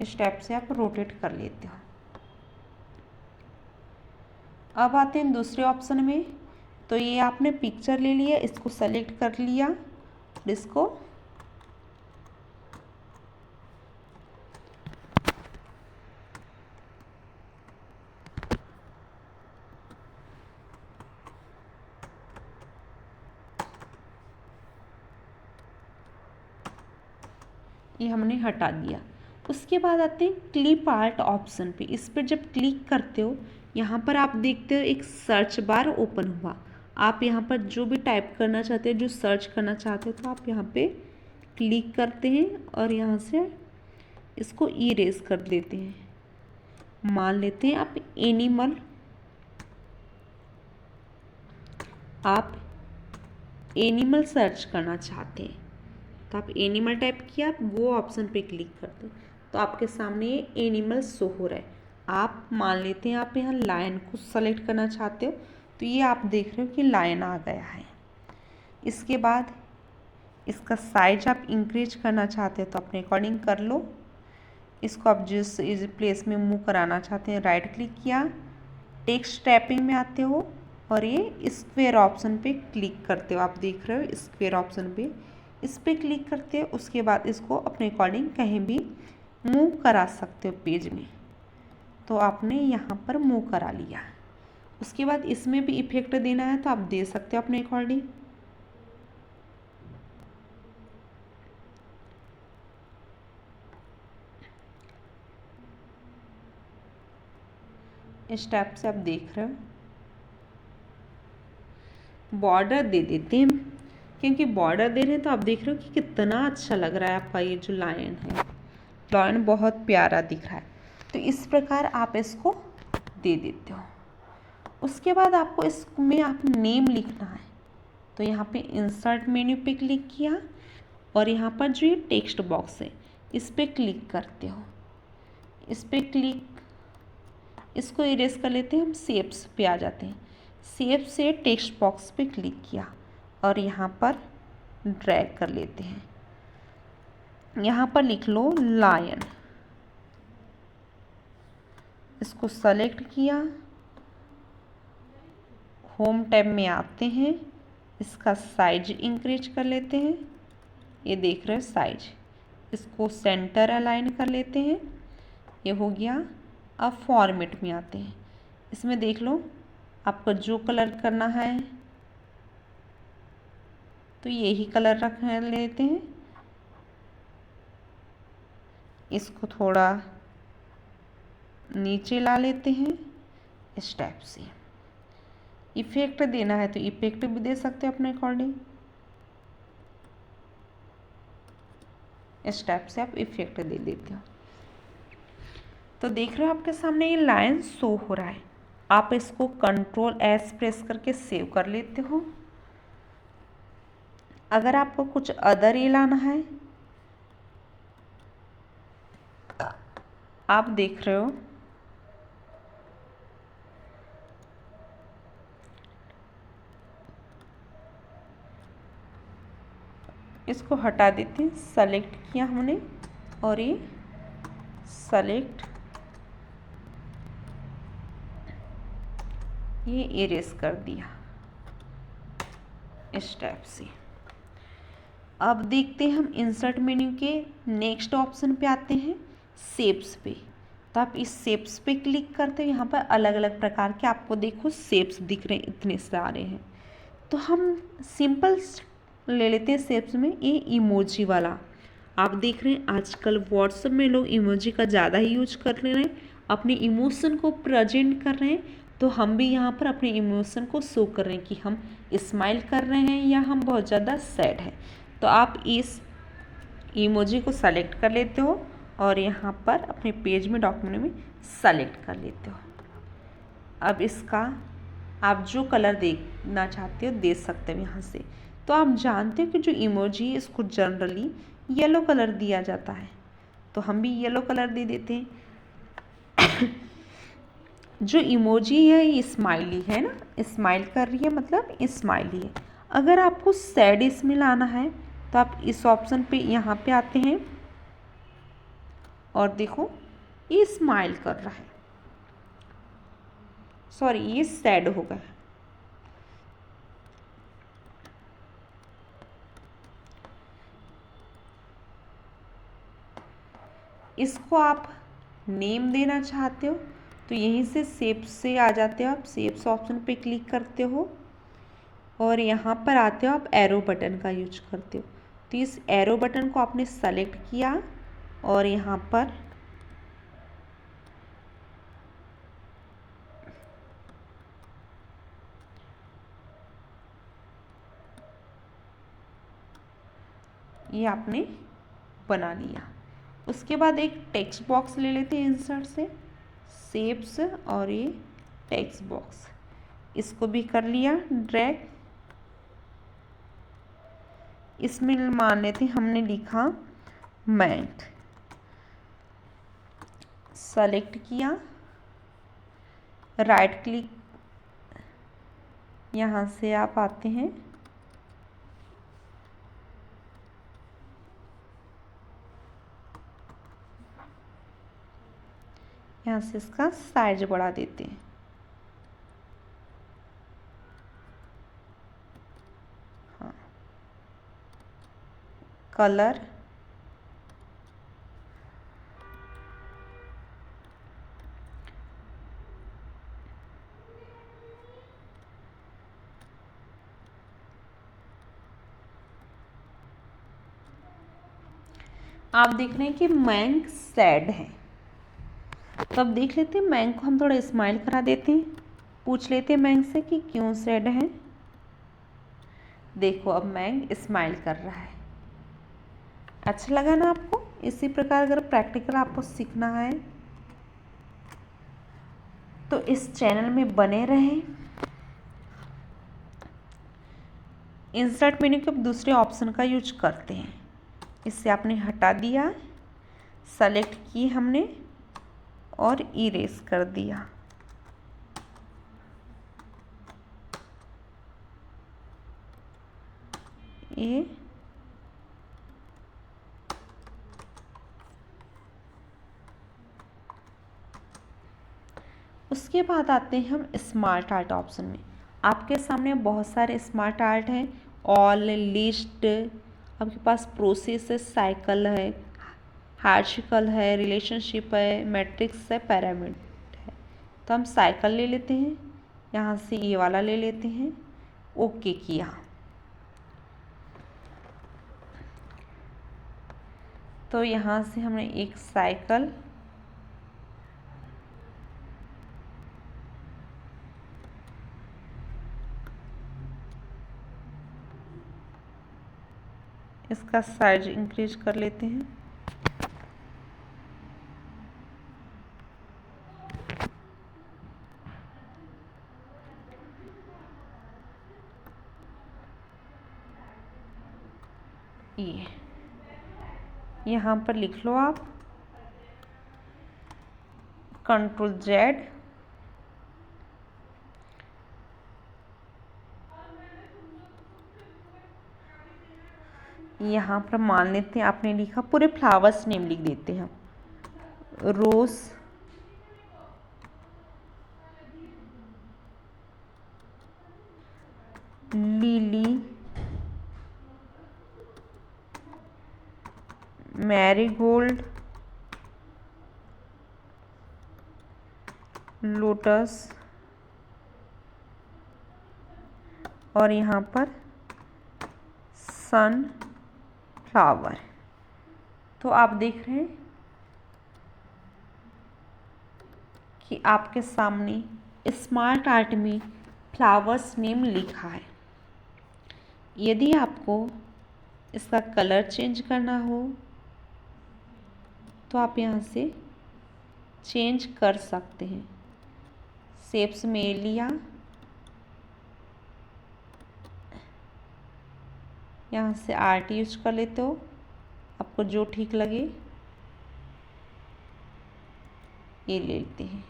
इस टाइप से आप रोटेट कर लेते हो। अब आते हैं दूसरे ऑप्शन में। तो ये आपने पिक्चर ले लिया, इसको सेलेक्ट कर लिया और इसको ये हमने हटा दिया। उसके बाद आते हैं क्लिप आर्ट ऑप्शन पे। इस पर जब क्लिक करते हो यहाँ पर आप देखते हो एक सर्च बार ओपन हुआ। आप यहाँ पर जो भी टाइप करना चाहते हो, जो सर्च करना चाहते हो, तो आप यहाँ पे क्लिक करते हैं और यहाँ से इसको इरेज कर देते हैं। मान लेते हैं आप एनिमल, आप एनिमल सर्च करना चाहते हैं तो आप एनिमल टाइप किया, आप वो ऑप्शन पे क्लिक करते हैं तो आपके सामने ये एनिमल शो हो रहा है। आप मान लेते हैं आप यहाँ लायन को सेलेक्ट करना चाहते हो तो ये आप देख रहे हो कि लायन आ गया है। इसके बाद इसका साइज आप इंक्रीज करना चाहते हो तो अपने अकॉर्डिंग कर लो। इसको आप जिस प्लेस में मूव कराना चाहते हैं राइट क्लिक किया, टेक्स्ट टैपिंग में आते हो और ये स्क्वायर ऑप्शन पे क्लिक करते हो। आप देख रहे हो स्क्वायर ऑप्शन पे, इस पर क्लिक करते हो। उसके बाद इसको अपने अकॉर्डिंग कहीं भी मूव करा सकते हो पेज में, तो आपने यहाँ पर मूव करा लिया। उसके बाद इसमें भी इफेक्ट देना है तो आप दे सकते हो अपने अकॉर्डिंग। इस टाइप से आप देख रहे हो। बॉर्डर दे देते हैं, क्योंकि बॉर्डर दे रहे हैं तो आप देख रहे हो कि कितना अच्छा लग रहा है आपका ये जो लायन है। लायन बहुत प्यारा दिख रहा है, तो इस प्रकार आप इसको दे देते हो। उसके बाद आपको इसमें आप नेम लिखना है तो यहाँ पे इंसर्ट मेन्यू पे क्लिक किया और यहाँ पर जो ये टेक्स्ट बॉक्स है इस पर क्लिक करते हो। इस पर क्लिक, इसको इरेज कर लेते हैं, हम शेप्स पे आ जाते हैं। शेप से टेक्स्ट बॉक्स पे क्लिक किया और यहाँ पर ड्रैग कर लेते हैं। यहाँ पर लिख लो लायन, इसको सेलेक्ट किया, होम टैब में आते हैं, इसका साइज इंक्रीज कर लेते हैं। ये देख रहे हो साइज, इसको सेंटर अलाइन कर लेते हैं। ये हो गया। अब फॉर्मेट में आते हैं, इसमें देख लो आपको जो कलर करना है तो यही कलर रख लेते हैं। इसको थोड़ा नीचे ला लेते हैं इस टाइप से। इफेक्ट देना है तो इफेक्ट भी दे सकते हो अपने अकॉर्डिंग। इस टाइप से आप इफेक्ट दे देते हो। तो देख रहे हो आपके सामने ये लाइन शो हो रहा है। आप इसको Ctrl+S प्रेस करके सेव कर लेते हो। अगर आपको कुछ अदर ये लाना है, आप देख रहे हो इसको हटा देते हैं। सेलेक्ट किया हमने और ये सेलेक्ट, ये इरेज कर दिया इस टाइप से। अब देखते हैं हम इंसर्ट मेन्यू के नेक्स्ट ऑप्शन पे आते हैं, शेप्स पे। तो आप इस शेप्स पे क्लिक करते हैं, यहाँ पर अलग अलग प्रकार के आपको देखो शेप्स दिख रहे हैं, इतने सारे हैं। तो हम सिंपल ले लेते हैं शेप्स में, ये इमोजी वाला। आप देख रहे हैं आजकल व्हाट्सएप में लोग इमोजी का ज़्यादा ही यूज कर रहे हैं, अपने इमोशन को प्रेजेंट कर रहे हैं। तो हम भी यहाँ पर अपने इमोशन को शो कर रहे हैं कि हम स्माइल कर रहे हैं या हम बहुत ज़्यादा सैड हैं। तो आप इस इमोजी को सेलेक्ट कर लेते हो और यहाँ पर अपने पेज में, डॉक्यूमेंट में सेलेक्ट कर लेते हो। अब इसका आप जो कलर देखना चाहते हो दे सकते हो यहाँ से। तो आप जानते हो कि जो इमोजी है इसको जनरली येलो कलर दिया जाता है, तो हम भी येलो कलर दे देते हैं। जो इमोजी है ये स्माइली है ना, स्माइल कर रही है मतलब स्माइली है। अगर आपको सैड इसमें लाना है तो आप इस ऑप्शन पे यहाँ पे आते हैं और देखो ये स्माइल कर रहा है, सॉरी ये सैड होगा। इसको आप नेम देना चाहते हो तो यहीं से शेप से आ जाते हो, आप शेप्स ऑप्शन पे क्लिक करते हो और यहाँ पर आते हो, आप एरो बटन का यूज करते हो। तो इस एरो बटन को आपने सेलेक्ट किया और यहाँ पर ये आपने बना लिया। उसके बाद एक टेक्स्ट बॉक्स ले लेते हैं इंसर्ट से, शेप्स और ये टेक्स्ट बॉक्स, इसको भी कर लिया ड्रैग। इसमें मान लेते हैं हमने लिखा मैट, सेलेक्ट किया, राइट क्लिक, यहाँ से आप आते हैं यहाँ से इसका साइज बढ़ा देते हैं। हाँ, कलर, आप देख रहे हैं कि मैंक सैड है। तो अब देख लेते हैं, मैंक को हम थोड़ा स्माइल करा देते हैं, पूछ लेते हैं मैंक से कि क्यों सैड है। देखो अब मैंक स्माइल कर रहा है। अच्छा लगा ना आपको? इसी प्रकार अगर प्रैक्टिकल आपको सीखना है तो इस चैनल में बने रहें। इंसर्ट मेन्यू के अब दूसरे ऑप्शन का यूज करते हैं। इससे आपने हटा दिया, सेलेक्ट की हमने और इरेज कर दिया। ये उसके बाद आते हैं हम स्मार्ट आर्ट ऑप्शन में। आपके सामने बहुत सारे स्मार्ट आर्ट हैं, ऑल, लिस्ट, आपके पास प्रोसेस है, साइकिल है, हार्शिकल है, रिलेशनशिप है, मैट्रिक्स है, पैरामिड है। तो हम साइकिल ले लेते हैं, यहाँ से ये वाला ले लेते हैं, ओके किया। तो यहाँ से हमने एक साइकिल, इसका साइज इंक्रीज कर लेते हैं। ये यहाँ पर लिख लो आप Ctrl+Z, यहाँ पर मान लेते हैं आपने लिखा, पूरे फ्लावर्स नेम लिख देते हैं, रोज, लिली, मैरीगोल्ड, लोटस और यहाँ पर सन फ्लावर। तो आप देख रहे हैं कि आपके सामने स्मार्ट आर्ट में फ्लावर्स नेम लिखा है। यदि आपको इसका कलर चेंज करना हो तो आप यहाँ से चेंज कर सकते हैं। शेप्स में लिया, यहाँ से आर्ट यूज कर लेते हो, आपको जो ठीक लगे ये ले लेते हैं।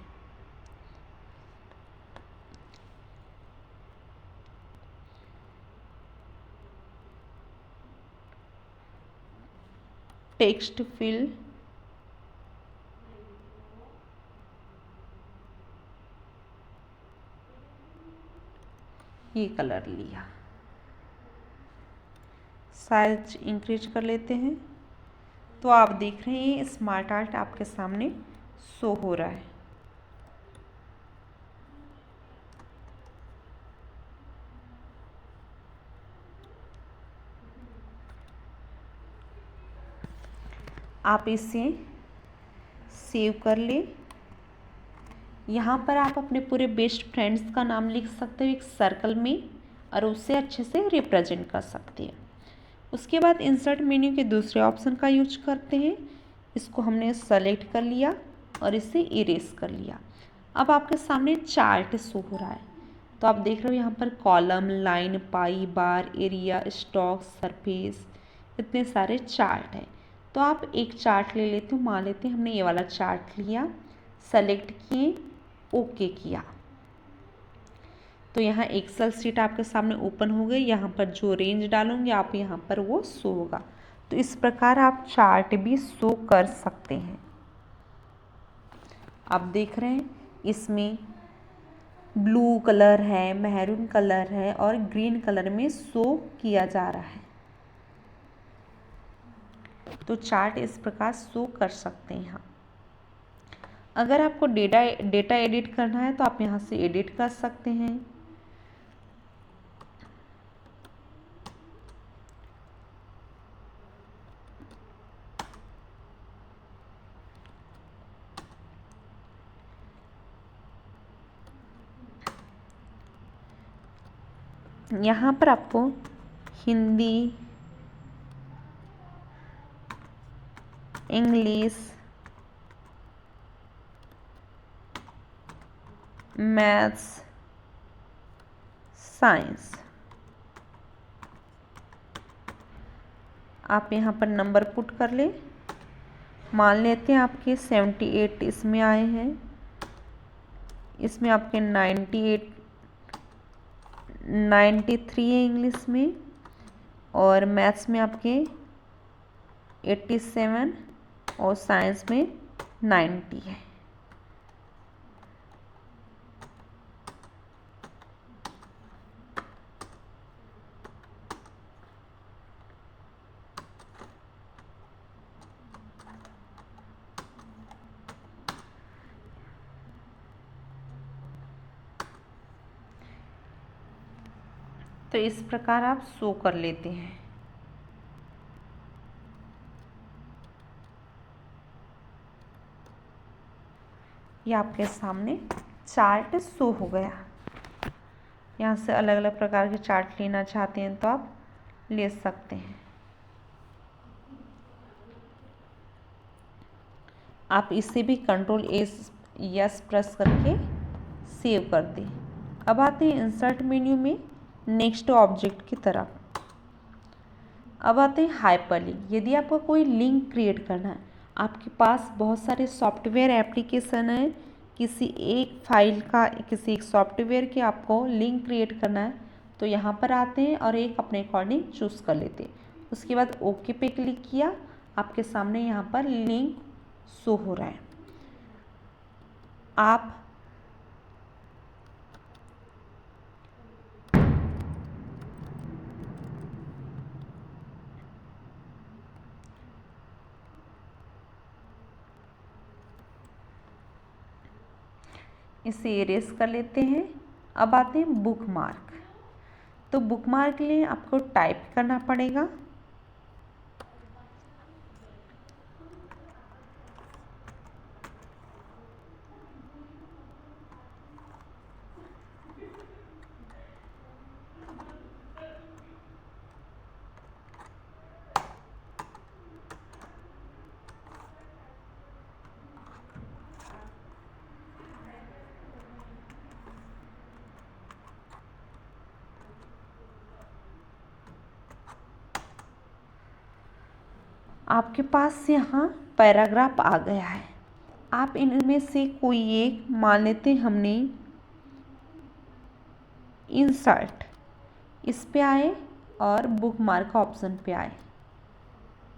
टेक्स्ट फिल, ये कलर लिया, साइज इंक्रीज कर लेते हैं। तो आप देख रहे हैं स्मार्ट आर्ट आपके सामने शो हो रहा है। आप इसे सेव कर ले। यहाँ पर आप अपने पूरे बेस्ट फ्रेंड्स का नाम लिख सकते हो एक सर्कल में और उसे अच्छे से रिप्रेजेंट कर सकते हैं। उसके बाद इंसर्ट मेन्यू के दूसरे ऑप्शन का यूज करते हैं। इसको हमने सेलेक्ट कर लिया और इसे इरेज कर लिया। अब आपके सामने चार्ट शो हो रहा है। तो आप देख रहे हो यहाँ पर कॉलम, लाइन, पाई, बार, एरिया, स्टॉक, सरफेस, इतने सारे चार्ट हैं। तो आप एक चार्ट ले लेते हो, मान लेते हैं हमने ये वाला चार्ट लिया, सेलेक्ट किए, ओके किया। तो यहाँ एक्सेल शीट आपके सामने ओपन हो गई। यहाँ पर जो रेंज डालोगे आप यहाँ पर वो शो होगा। तो इस प्रकार आप चार्ट भी शो कर सकते हैं। आप देख रहे हैं इसमें ब्लू कलर है, मैरून कलर है और ग्रीन कलर में शो किया जा रहा है। तो चार्ट इस प्रकार शो कर सकते हैं यहाँ। अगर आपको डेटा एडिट करना है तो आप यहाँ से एडिट कर सकते हैं। यहाँ पर आपको हिंदी, इंग्लिश, मैथ्स, साइंस, आप यहाँ पर नंबर पुट कर ले। मान लेते हैं आपके 78 इसमें आए हैं, इसमें आपके 93 है इंग्लिश में और मैथ्स में आपके 87 और साइंस में 90 है। तो इस प्रकार आप शो कर लेते हैं। ये आपके सामने चार्ट शो हो गया। यहाँ से अलग अलग प्रकार के चार्ट लेना चाहते हैं तो आप ले सकते हैं। आप इसे भी Ctrl+S प्रेस करके सेव कर दें। अब आते हैं इंसर्ट मेन्यू में नेक्स्ट ऑब्जेक्ट की तरफ। अब आते हैं हाइपरलिंक। यदि आपको कोई लिंक क्रिएट करना है, आपके पास बहुत सारे सॉफ्टवेयर एप्लीकेशन है, किसी एक फाइल का, किसी एक सॉफ्टवेयर के आपको लिंक क्रिएट करना है, तो यहाँ पर आते हैं और एक अपने अकॉर्डिंग चूज़ कर लेते हैं। उसके बाद ओके पे क्लिक किया, आपके सामने यहाँ पर लिंक शो हो रहा है। आप इसे इरेज कर लेते हैं। अब आते हैं बुकमार्क। तो बुकमार्क के लिए आपको टाइप करना पड़ेगा। आपके पास यहाँ पैराग्राफ आ गया है। आप इनमें से कोई एक मान लेते, हमने इंसर्ट, इस पे आए और बुकमार्क ऑप्शन पे आए।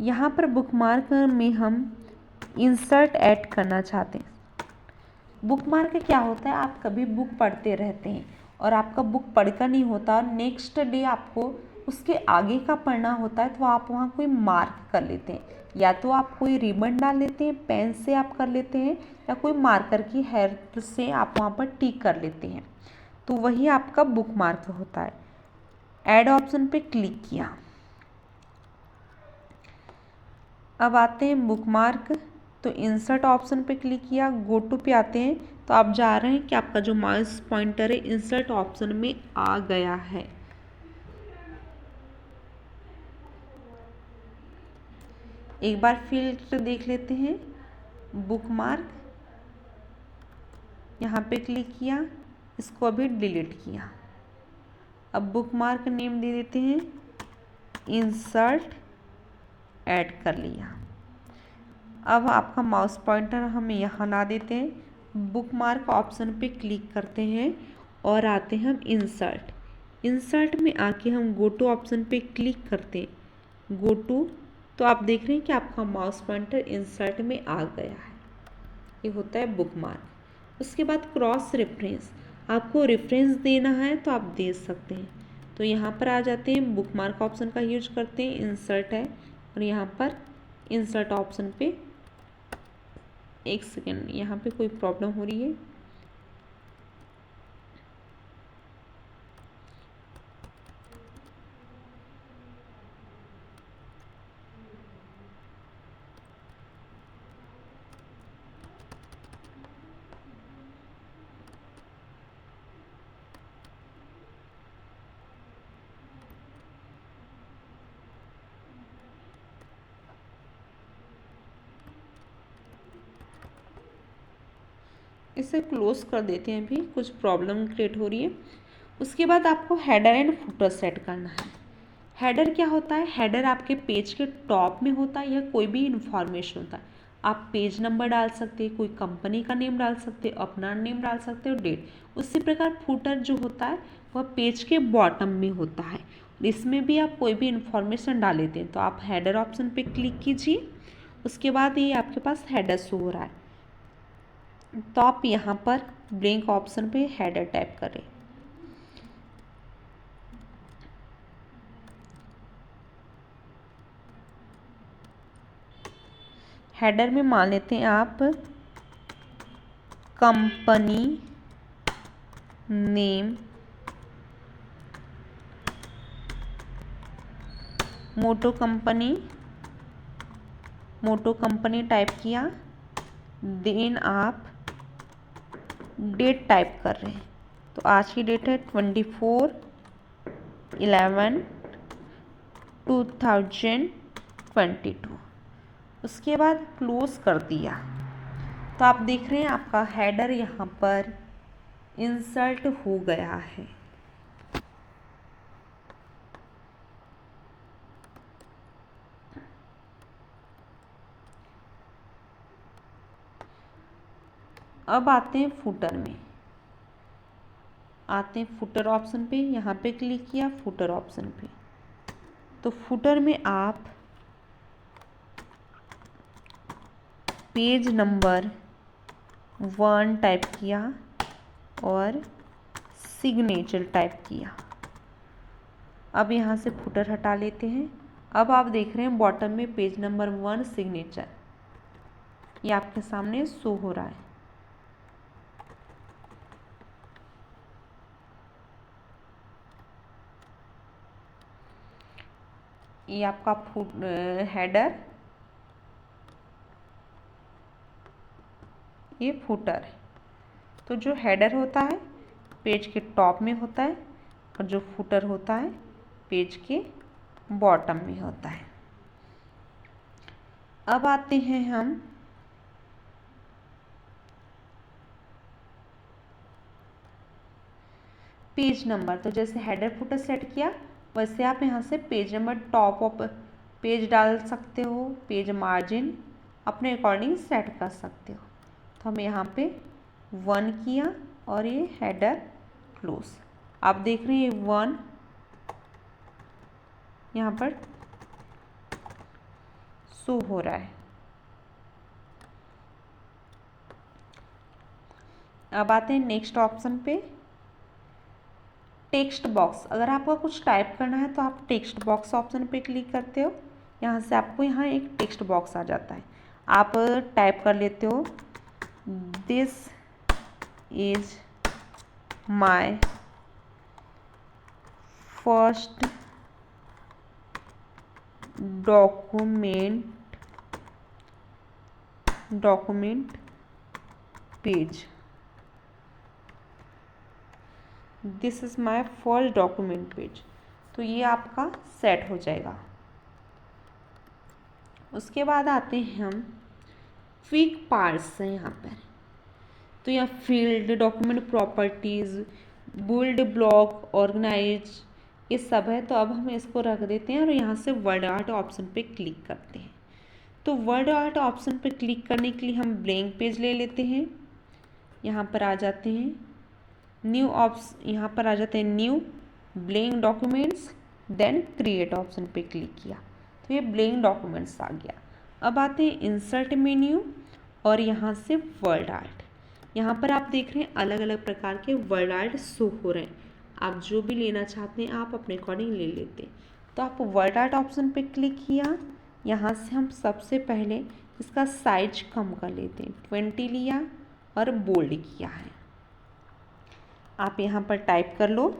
यहाँ पर बुकमार्क में हम इंसर्ट ऐड करना चाहते हैं। बुकमार्क क्या होता है, आप कभी बुक पढ़ते रहते हैं और आपका बुक पढ़कर नहीं होता, नेक्स्ट डे आपको उसके आगे का पढ़ना होता है, तो आप वहाँ कोई मार्क कर लेते हैं। या तो आप कोई रिबन डाल लेते हैं, पेन से आप कर लेते हैं, या कोई मार्कर की हेल्प से आप वहाँ पर टिक कर लेते हैं, तो वही आपका बुकमार्क होता है। ऐड ऑप्शन पे क्लिक किया। अब आते हैं बुकमार्क, तो इंसर्ट ऑप्शन पे क्लिक किया, गो टू पे आते हैं, तो आप जा रहे हैं कि आपका जो माउस पॉइंटर है इंसर्ट ऑप्शन में आ गया है। एक बार फिर देख लेते हैं। बुकमार्क, यहाँ पे क्लिक किया, इसको अभी डिलीट किया। अब बुकमार्क नेम दे देते हैं, इंसर्ट, ऐड कर लिया। अब आपका माउस पॉइंटर हम यहाँ ला देते हैं, बुकमार्क ऑप्शन पे क्लिक करते हैं और आते हैं हम इंसर्ट। इंसर्ट में आके हम गो टू ऑप्शन पे क्लिक करते हैं, गो टू, तो आप देख रहे हैं कि आपका माउस पॉइंटर इंसर्ट में आ गया है। ये होता है बुकमार्क। उसके बाद क्रॉस रेफरेंस, आपको रेफरेंस देना है तो आप दे सकते हैं। तो यहाँ पर आ जाते हैं, बुकमार्क ऑप्शन का यूज करते हैं, इंसर्ट है और यहाँ पर इंसर्ट ऑप्शन पे, एक सेकेंड, यहाँ पे कोई प्रॉब्लम हो रही है। इसे क्लोज कर देते हैं, अभी कुछ प्रॉब्लम क्रिएट हो रही है। उसके बाद आपको हेडर एंड फुटर सेट करना है। हेडर क्या होता है, हेडर आपके पेज के टॉप में होता है या कोई भी इंफॉर्मेशन होता है। आप पेज नंबर डाल सकते हैं, कोई कंपनी का नेम डाल सकते हैं, अपना नेम डाल सकते हो, डेट। उसी प्रकार फुटर जो होता है वह पेज के बॉटम में होता है, इसमें भी आप कोई भी इंफॉर्मेशन डाल लेते हैं। तो आप हेडर ऑप्शन पे क्लिक कीजिए। उसके बाद ये आपके पास हेडर शो हो रहा है, तो आप यहाँ पर ब्लैंक ऑप्शन पे हेडर टाइप करें। हेडर में मान लेते हैं आप कंपनी नेम, मोटो कंपनी टाइप किया, देन आप डेट टाइप कर रहे हैं, तो आज की डेट है 24/11/2022। उसके बाद क्लोज कर दिया। तो आप देख रहे हैं आपका हेडर यहाँ पर इंसर्ट हो गया है। अब आते हैं फुटर में, आते हैं फुटर ऑप्शन पे, यहाँ पे क्लिक किया फुटर ऑप्शन पे। तो फुटर में आप पेज नंबर 1 टाइप किया और सिग्नेचर टाइप किया। अब यहाँ से फुटर हटा लेते हैं। अब आप देख रहे हैं बॉटम में पेज नंबर 1 सिग्नेचर, ये आपके सामने शो हो रहा है। ये आपका हेडर, ये फुटर है। तो जो हेडर होता है पेज के टॉप में होता है और जो फुटर होता है पेज के बॉटम में होता है। अब आते हैं हम पेज नंबर। तो जैसे हेडर फुटर सेट किया वैसे आप यहाँ से page number top of page डाल सकते हो, पेज मार्जिन अपने अकॉर्डिंग सेट कर सकते हो। तो हम यहाँ पे 1 किया और ये हेडर क्लोज। आप देख रहे हैं 1 यहाँ पर शो हो रहा है। अब आते हैं नेक्स्ट ऑप्शन पे, टेक्स्ट बॉक्स। अगर आपको कुछ टाइप करना है तो आप टेक्स्ट बॉक्स ऑप्शन पे क्लिक करते हो, यहाँ से आपको यहाँ एक टेक्स्ट बॉक्स आ जाता है। आप टाइप कर लेते हो this is my first document page, this is my first document page. तो ये आपका सेट हो जाएगा। उसके बाद आते हैं हम क्विक पार्ट्स हैं यहाँ पर। तो यहाँ field, document properties, bold, block, organise, ये सब है। तो अब हम इसको रख देते हैं और यहाँ से वर्ड आर्ट ऑप्शन पे क्लिक करते हैं। तो वर्ड आर्ट ऑप्शन पे क्लिक करने के लिए हम ब्लैंक पेज ले लेते हैं, यहाँ पर आ जाते हैं न्यू ऑप्शन, यहाँ पर आ जाते हैं new blank documents, then create option पे क्लिक किया तो ये ब्लैंक डॉक्यूमेंट्स आ गया। अब आते हैं इंसर्ट मेन्यू और यहाँ से वर्ड आर्ट। यहाँ पर आप देख रहे हैं अलग अलग प्रकार के वर्ड आर्ट शो हो रहे हैं। आप जो भी लेना चाहते हैं आप अपने अकॉर्डिंग ले लेते हैं। तो आप वर्ड आर्ट ऑप्शन पे क्लिक किया, यहाँ से हम सबसे पहले इसका साइज कम कर लेते हैं, 20 लिया और बोल्ड किया है। आप यहाँ पर टाइप कर लो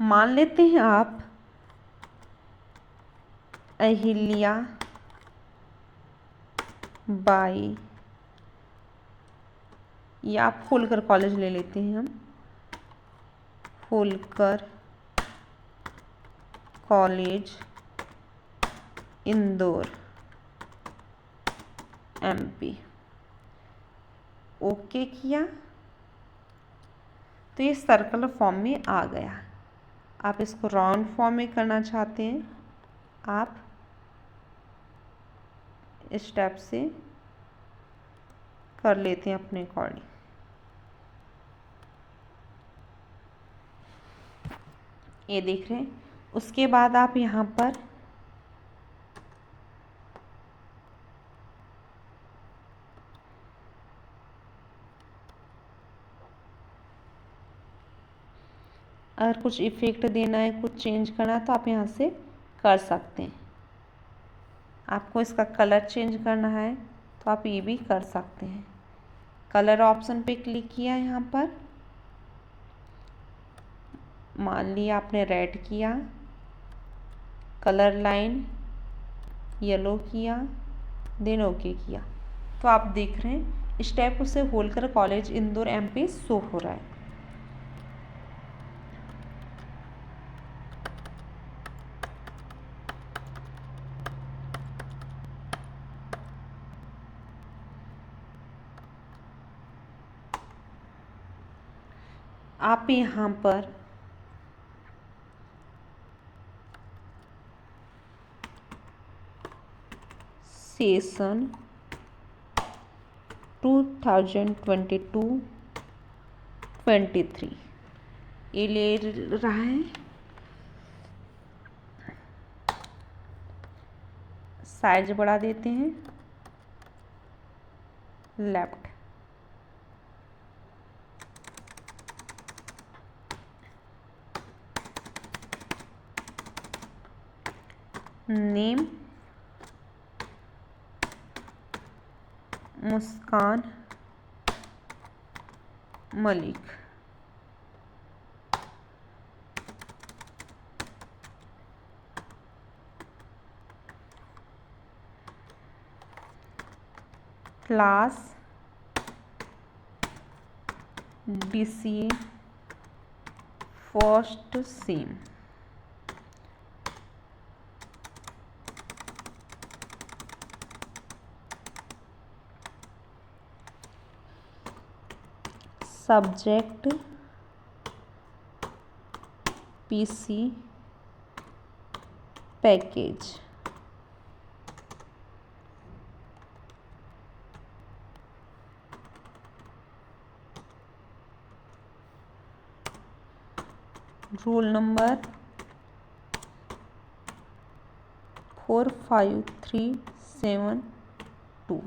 मान लेते हैं आप अहिल्या बाई, या आप होलकर कॉलेज ले लेते हैं हम, Holkar college Indore MP. Okay किया तो ये सर्कल फॉर्म में आ गया। आप इसको राउंड फॉर्म में करना चाहते हैं आप इस स्टेप से कर लेते हैं अपने अकॉर्डिंग। ये देख रहे हैं। उसके बाद आप यहाँ पर अगर कुछ इफ़ेक्ट देना है, कुछ चेंज करना है तो आप यहाँ से कर सकते हैं। आपको इसका कलर चेंज करना है तो आप ये भी कर सकते हैं। कलर ऑप्शन पे क्लिक किया, यहाँ पर मान लिया आपने रेड किया, कलर लाइन येलो किया, देन ओके किया। तो आप देख रहे हैं इस टाइप से Holkar college Indore MP show हो रहा है। आप यहाँ पर सेशन 2022-23 ये ले रहा है। साइज बढ़ा देते हैं, left. Name Muskan Malik. Class DCA first same. Subject PC package. Roll number 45372।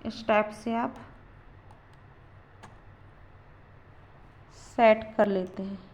इस टाइप से आप सेट कर लेते हैं।